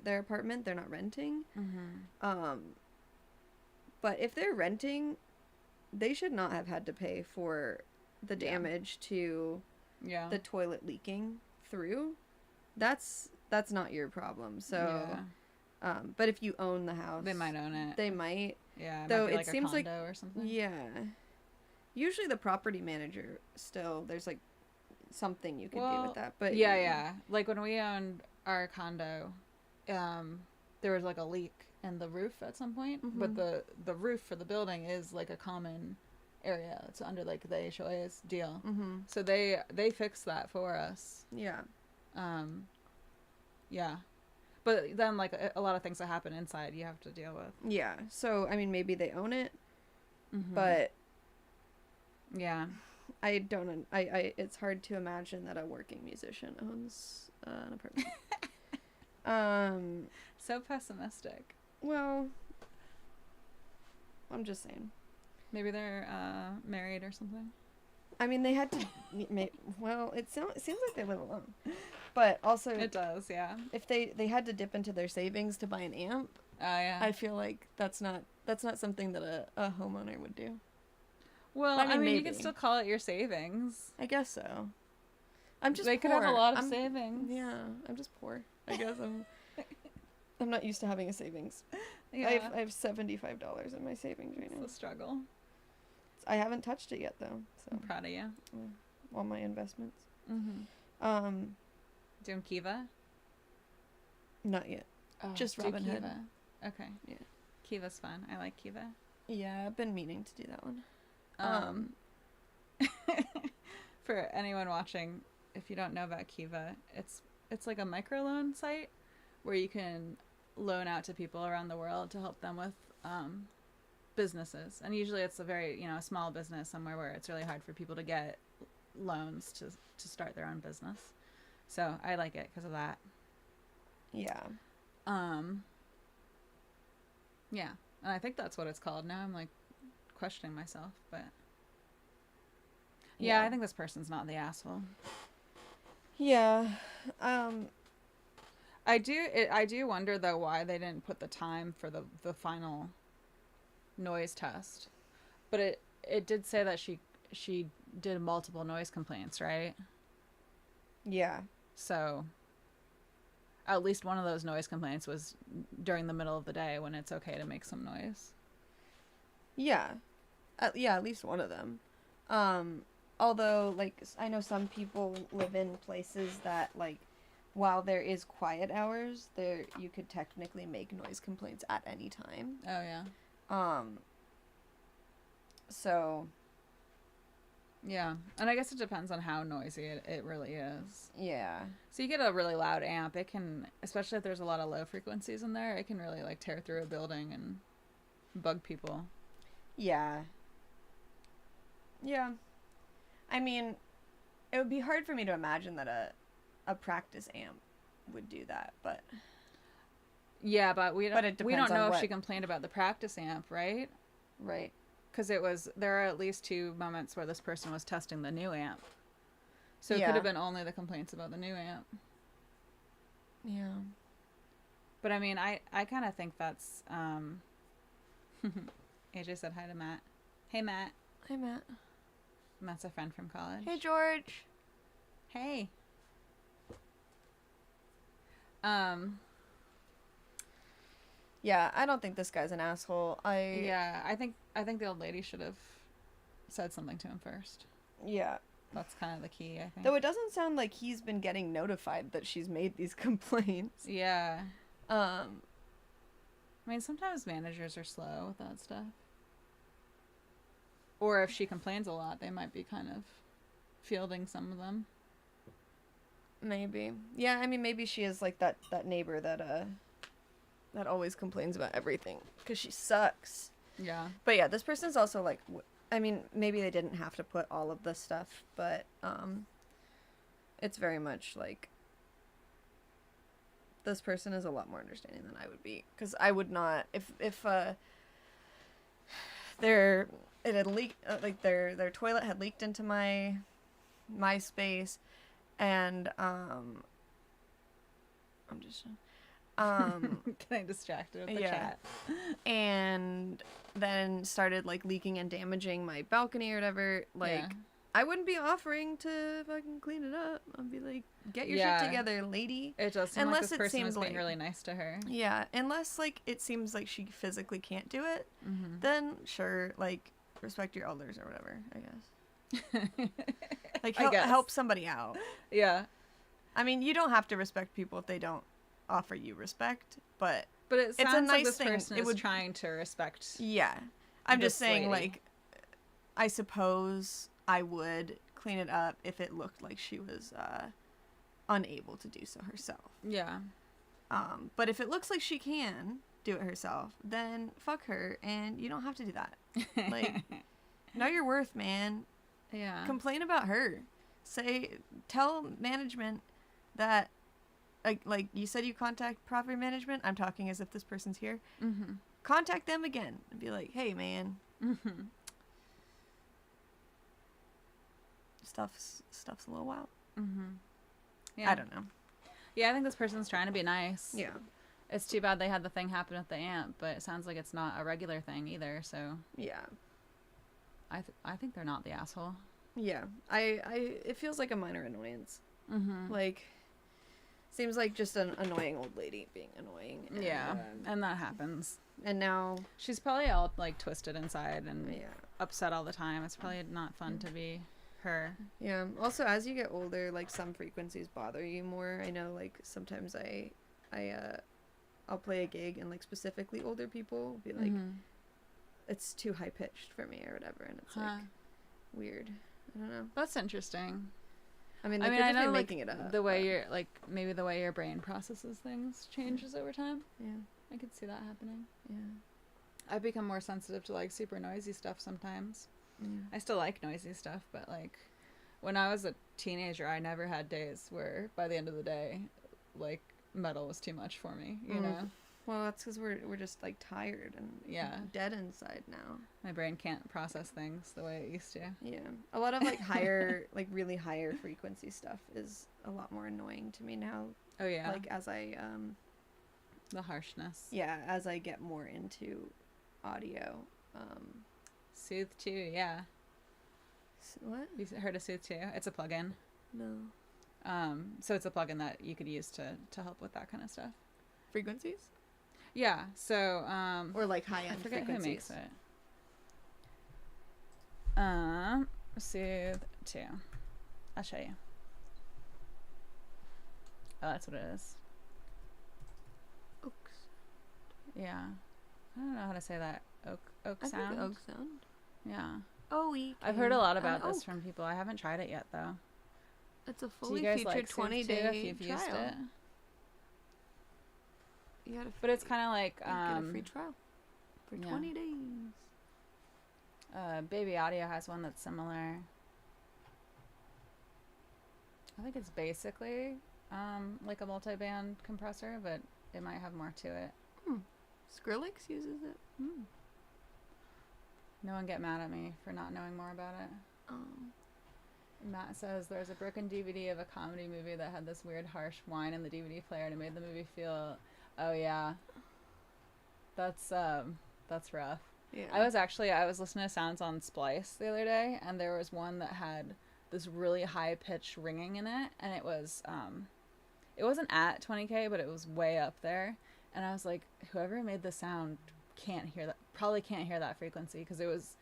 their apartment, they're not renting. But if they're renting, they should not have had to pay for the damage to the toilet leaking through. That's not your problem. So, but if you own the house, they might own it. They might. Yeah. Though it seems like or something. Yeah. Usually the property manager still, there's, like, something you can do with that. But yeah. Like, when we owned our condo, there was, like, a leak in the roof at some point. But the roof for the building is, like, a common area. It's under like the HOA's deal. Mm-hmm. So they fixed that for us. Yeah. Yeah. But then like a lot of things that happen inside you have to deal with. Yeah. So I mean, maybe they own it, Mm-hmm. but yeah, I don't. I it's hard to imagine that a working musician owns an apartment. So pessimistic. Well, I'm just saying. Maybe they're married or something. I mean, they had to. Well, it seems like they live alone, but also It does, yeah. if they had to dip into their savings to buy an amp, Oh yeah. I feel like that's not something that a homeowner would do. Well, I mean, you maybe. can still call it your savings. I guess so. I'm just They poor. could have a lot of savings. Yeah, I'm just poor. I guess I'm not used to having a savings. Yeah. I have $75 in my savings right now. It's a struggle. I haven't touched it yet though. So I'm proud of you. all my investments. Mm-hmm. Doing Kiva? Not yet. Oh, Just do Robin Hood. Kiva. Okay. Yeah. Kiva's fun. I like Kiva. Yeah, I've been meaning to do that one. For anyone watching, if you don't know about Kiva, it's like a microloan site where you can loan out to people around the world to help them with businesses. And usually it's a very, a small business somewhere where it's really hard for people to get loans to start their own business. So I like it because of that. Yeah. Yeah. And I think that's what it's called. Now I'm like questioning myself, but yeah, I think this person's not the asshole. Yeah. I do wonder though why they didn't put the time for the final noise test. But it did say that she did multiple noise complaints, right? Yeah. So at least one of those noise complaints was during the middle of the day when it's okay to make some noise. Yeah. At least one of them. Although, like, I know some people live in places that, like, while there is quiet hours, you could technically make noise complaints at any time. Oh, yeah. So... Yeah. And I guess it depends on how noisy it really is. Yeah. So you get a really loud amp, it can, especially if there's a lot of low frequencies in there, it can really, like, tear through a building and bug people. Yeah. Yeah. I mean, it would be hard for me to imagine that a practice amp would do that, but... Yeah, but we don't know if she what... complained about the practice amp, right? Right. Because there are at least 2 moments where this person was testing the new amp. So it could have been only the complaints about the new amp. Yeah. But I mean, I kind of think that's... AJ said hi to Matt. Hey, Matt. Hey, Matt. Matt's a friend from college. Hey, George. Hey. Yeah, I don't think this guy's an asshole. I think the old lady should have said something to him first. Yeah. That's kind of the key, I think. Though it doesn't sound like he's been getting notified that she's made these complaints. Yeah. I mean, sometimes managers are slow with that stuff. Or if she complains a lot, they might be kind of fielding some of them. Maybe. Yeah, I mean, maybe she is like that neighbor that always complains about everything because she sucks. Yeah. But yeah, this person's also like, I mean, maybe they didn't have to put all of this stuff, but it's very much like this person is a lot more understanding than I would be, because I would not if it had leaked, like their toilet had leaked into my space, and I'm just getting distracted with the yeah. chat. And then started like leaking and damaging my balcony or whatever. Like, Yeah. I wouldn't be offering to fucking clean it up. I'd be like, get your shit together, lady. It does seem Unless like this it person was seems being like- really nice to her. Yeah, unless like it seems like she physically can't do it, then sure, like respect your elders or whatever, I guess. Like help somebody out. Yeah. I mean, you don't have to respect people if they don't offer you respect, but it sounds a nice like this thing. person is trying to respect. Yeah. I'm just this saying, lady. like, I suppose I would clean it up if it looked like she was unable to do so herself. Yeah. But if it looks like she can do it herself, then fuck her, and you don't have to do that. Like, know your worth, man. Yeah. Complain about her. Tell management that, like you said you contact property management. I'm talking as if this person's here. Mm-hmm. Contact them again and be like, hey, man. Mm-hmm. Stuff's a little wild. Mm-hmm. Yeah. I don't know. Yeah, I think this person's trying to be nice. Yeah. It's too bad they had the thing happen with the aunt, but it sounds like it's not a regular thing either, so... Yeah. I think they're not the asshole. Yeah. It feels like a minor annoyance. Mm-hmm. Like, seems like just an annoying old lady being annoying. And, yeah, and that happens. And now... She's probably all, like, twisted inside and yeah. upset all the time. It's probably not fun to be her. Yeah. Also, as you get older, like, some frequencies bother you more. I know, like, sometimes I'll play a gig and, like, specifically older people will be like, it's too high-pitched for me or whatever, and it's, like, weird. I don't know. That's interesting. I mean, I know, like, making it up. The way you're, like, maybe the way your brain processes things changes over time. Yeah. I could see that happening. Yeah. I've become more sensitive to, like, super noisy stuff sometimes. Yeah. I still like noisy stuff, but, like, when I was a teenager, I never had days where, by the end of the day, like, metal was too much for me, you know? Well, that's because we're just, like, tired and dead inside now. My brain can't process things the way it used to. Yeah. A lot of, like, higher, like, really higher frequency stuff is a lot more annoying to me now. Oh, yeah. Like, as I, the harshness. yeah, as I get more into audio. Soothe 2, yeah. What? You heard of Soothe 2? It's a plugin. No. So it's a plugin that you could use to help with that kind of stuff. Frequencies? Yeah, so, or, like, high-end I forget frequencies. who makes it. Soothe 2. I'll show you. Oh, that's what it is. Oaks. Yeah. I don't know how to say that. Oak sound? I think oak sound. Yeah. Oh, I've heard a lot about this from people. I haven't tried it yet, though. It's a fully featured 20-day if you've used it? You gotta but it's kind of like get a free trial for 20 days. Baby Audio has one that's similar. I think it's basically like a multi-band compressor, but it might have more to it. Skrillex uses it. No one get mad at me for not knowing more about it. Matt says there's a broken DVD of a comedy movie that had this weird harsh whine in the DVD player and it made the movie feel... Oh, yeah. That's rough. Yeah. I was listening to sounds on Splice the other day, and there was one that had this really high-pitched ringing in it, and it was, it wasn't at 20K, but it was way up there, and I was like, whoever made the sound probably can't hear that frequency, because it was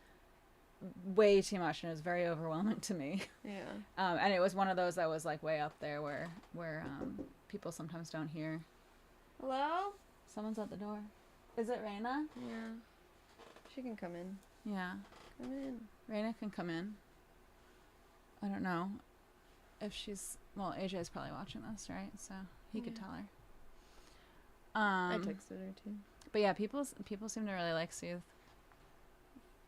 way too much, and it was very overwhelming to me. Yeah. And it was one of those that was, like, way up there where people sometimes don't hear. Hello? Someone's at the door. Is it Raina? Yeah. She can come in. Yeah. Come in. Raina can come in. I don't know if she's... Well, AJ's probably watching this, right? So he could tell her. I texted her, too. But yeah, people seem to really like Soothe.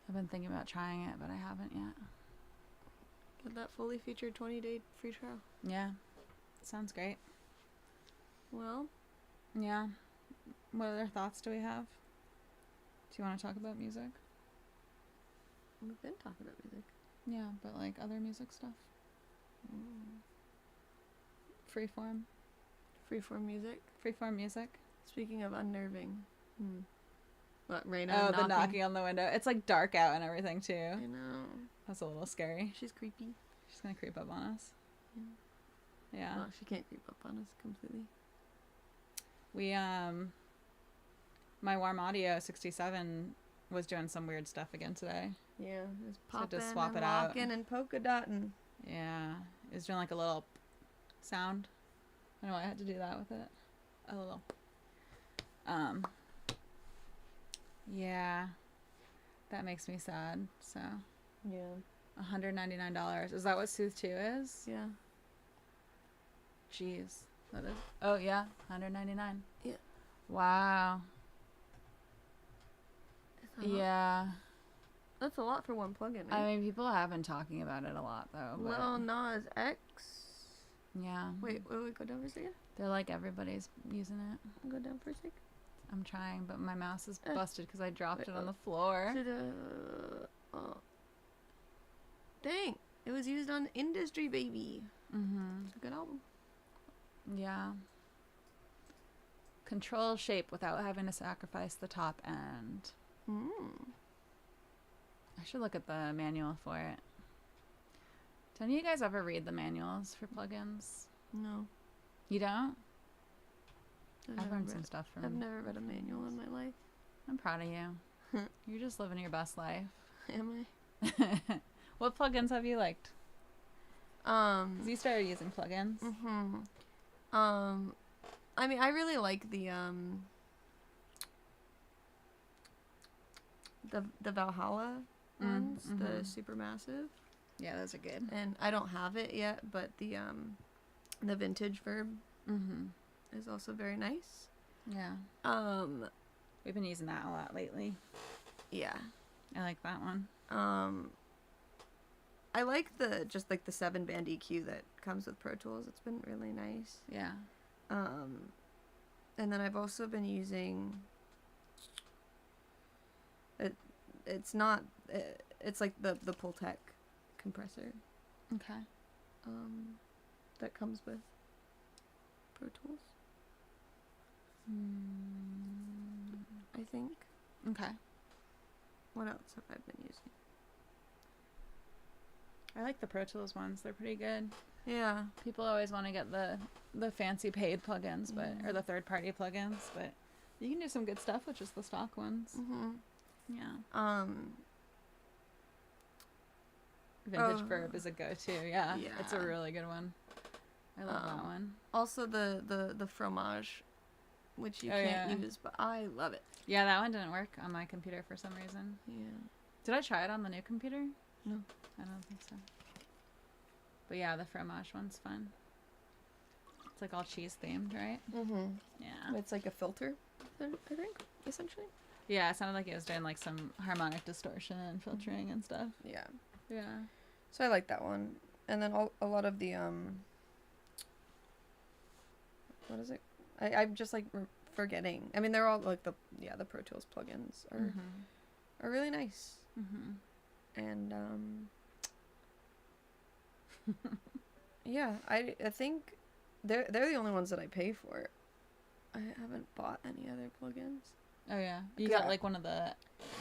I've been thinking about trying it, but I haven't yet. Get that fully featured 20-day free trial. Yeah. Sounds great. Well... Yeah. What other thoughts do we have? Do you want to talk about music? We've been talking about music. Yeah, but like other music stuff. Freeform. Freeform music? Freeform music. Speaking of unnerving. What, Raina knocking? The knocking on the window. It's like dark out and everything too. I know. That's a little scary. She's creepy. She's gonna creep up on us. Yeah. Well, she can't creep up on us completely. We, my Warm Audio 67 was doing some weird stuff again today. Yeah, it was popping and locking and polka dotting. Yeah, it was doing like a little sound. I know I had to do that with it. A little. Yeah, that makes me sad, so. Yeah. $199. Is that what Soothe 2 is? Yeah. Jeez. That is. Oh, yeah. $199. Yeah. Wow. Yeah. That's a lot for one plugin, right? I mean, people have been talking about it a lot, though. But... Lil Nas X. Yeah. Wait, go down for a second. They're like, everybody's using it. Go down for a sec. I'm trying, but my mouse is busted because I dropped it on the floor. Dang. It was used on Industry, baby. Mm-hmm. It's a good album. Yeah. Control shape without having to sacrifice the top end. I should look at the manual for it. Don't you guys ever read the manuals for plugins? No. You don't? I've learned some stuff from... I've never read a manual in my life. I'm proud of you. You're just living your best life. Am I? What plugins have you liked? 'Cause you started using plugins. I mean, I really like the Valhalla ones, the Supermassive. Yeah, those are good. And I don't have it yet, but the Vintage Verb is also very nice. Yeah. We've been using that a lot lately. Yeah. I like that one. I like the 7-band EQ that comes with Pro Tools. It's been really nice. Yeah. And then I've also been using it's like the Pultec compressor. Okay. That comes with Pro Tools. I think. Okay. What else have I been using? I like the Pro Tools ones. They're pretty good. Yeah. People always want to get the fancy paid plugins, or the third-party plugins, but you can do some good stuff with just the stock ones. Yeah. Vintage Verb is a go-to. Yeah. It's a really good one. I love that one. Also the Fromage, which you can't use, but I love it. Yeah, that one didn't work on my computer for some reason. Yeah. Did I try it on the new computer? No. I don't think so. But yeah, the Fromage one's fun. It's like all cheese themed, right? Yeah. It's like a filter, I think, essentially. Yeah, it sounded like it was doing like some harmonic distortion and filtering and stuff. Yeah. Yeah. So I like that one. And then a lot of the what is it? I'm just like forgetting. I mean, they're all like the Pro Tools plugins are really nice. And yeah, I think they're the only ones that I pay for. I haven't bought any other plugins. Oh yeah, you got like one of the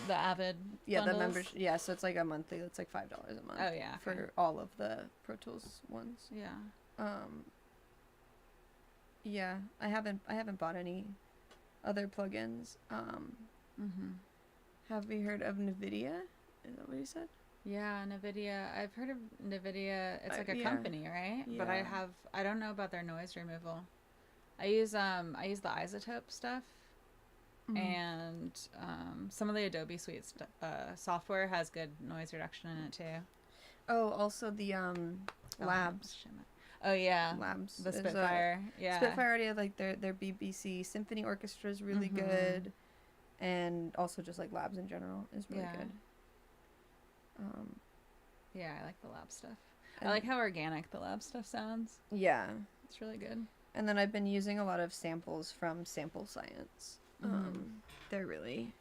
Avid bundles? The members. Yeah, so it's like a monthly. It's like $5 a month. Oh yeah, for all of the Pro Tools ones. Yeah. Yeah, I haven't bought any other plugins. Have we heard of NVIDIA? Is that what you said? Yeah, NVIDIA. I've heard of NVIDIA. It's like a company, right? Yeah. But I don't know about their noise removal. I use the isotope stuff, and some of the Adobe Suite software has good noise reduction in it too. Oh, also the Labs. Oh yeah, Labs. The Spitfire. Yeah. Spitfire already had like their BBC Symphony Orchestra is really good, and also just like Labs in general is really good. Yeah, I like the Lab stuff. I like how organic the Lab stuff sounds. Yeah, it's really good. And then I've been using a lot of samples from Sample Science. They're really,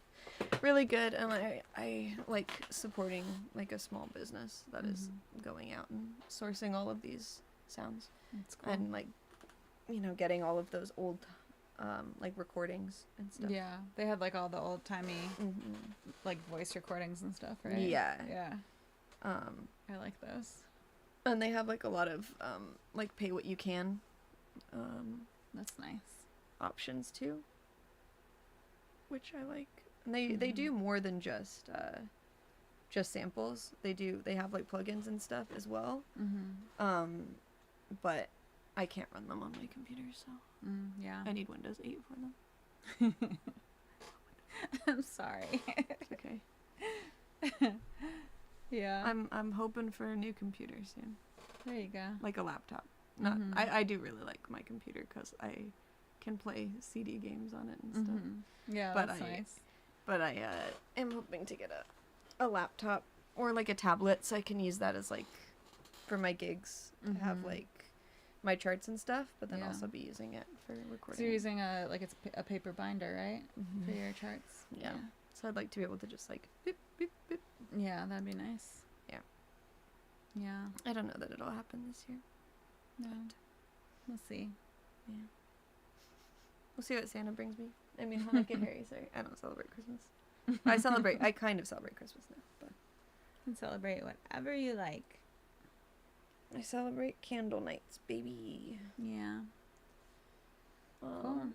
really good, and I like supporting like a small business that is going out and sourcing all of these sounds. That's cool. And like, getting all of those old like recordings and stuff. Yeah, they had like all the old timey like voice recordings and stuff, right? Yeah. I like those. And they have like a lot of like pay what you can that's nice options too, which I like. And they do more than just samples. They have like plugins and stuff as well. But I can't run them on my computer, so yeah, I need Windows 8 for them. I'm sorry. It's okay. Yeah. I'm hoping for a new computer soon. There you go. Like a laptop. Not. I do really like my computer because I can play CD games on it and stuff. Yeah, that's nice. But I am hoping to get a laptop or like a tablet so I can use that as like for my gigs to have like my charts and stuff, but then also be using it for recording. So you're using it's a paper binder, right? For your charts. Yeah. So I'd like to be able to just like beep, beep, beep. Yeah, that'd be nice. Yeah. Yeah. I don't know that it'll happen this year. No. We'll see. Yeah. We'll see what Santa brings me. I mean, Hanukkah, Harry, sorry. I don't celebrate Christmas. I kind of celebrate Christmas now, but. You can celebrate whatever you like. I celebrate candle nights, baby. Yeah. Cool.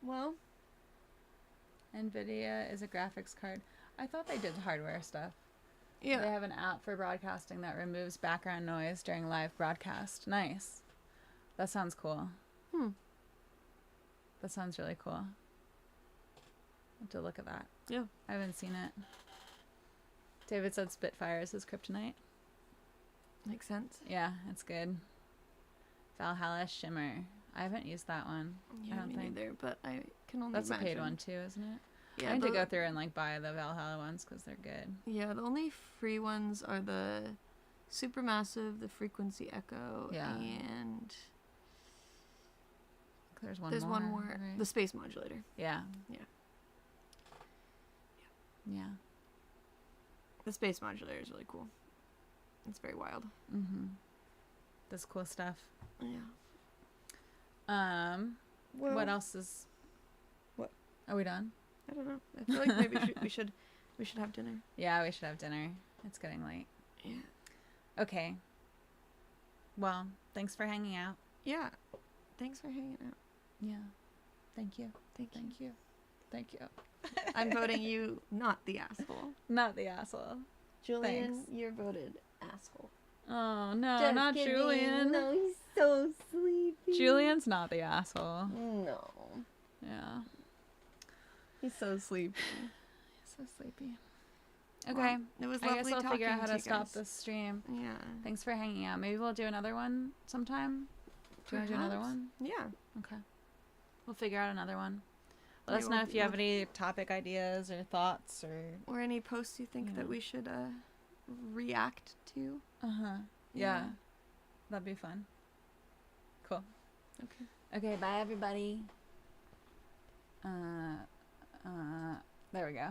Well. NVIDIA is a graphics card. I thought they did hardware stuff. Yeah. They have an app for broadcasting that removes background noise during live broadcast. Nice. That sounds cool. That sounds really cool. I'll have to look at that. Yeah. I haven't seen it. David said Spitfire is his kryptonite. Makes sense. Yeah, it's good. Valhalla Shimmer. I haven't used that one. Yeah, I don't think neither, but I can only That's imagine. A paid one too, isn't it? Yeah, I need to go through and like buy the Valhalla ones because they're good. Yeah, the only free ones are the Supermassive, the Frequency Echo, and there's one more. Right? The Space Modulator. Yeah. The Space Modulator is really cool. It's very wild. That's cool stuff. Yeah. What else is? What? Are we done? I don't know. I feel like maybe we should have dinner. Yeah, we should have dinner. It's getting late. Yeah. Okay. Well, thanks for hanging out. Yeah. Thanks for hanging out. Yeah. Thank you. Thank you. I'm voting you not the asshole. Not the asshole. Julian, thanks. you're voted asshole. Oh, no, Just not kidding. Julian. No, he's so sleepy. Julian's not the asshole. No. Yeah. He's so sleepy. Okay. Well, it was lovely. I guess I'll figure out how to stop guys. this stream. Yeah. Thanks for hanging out. Maybe we'll do another one sometime. Do you want to do another one? Yeah. Okay. We'll figure out another one. Let us know if you have any topic ideas or thoughts or any posts you think that we should react to. Yeah. That'd be fun. Cool. Okay, bye everybody. There we go.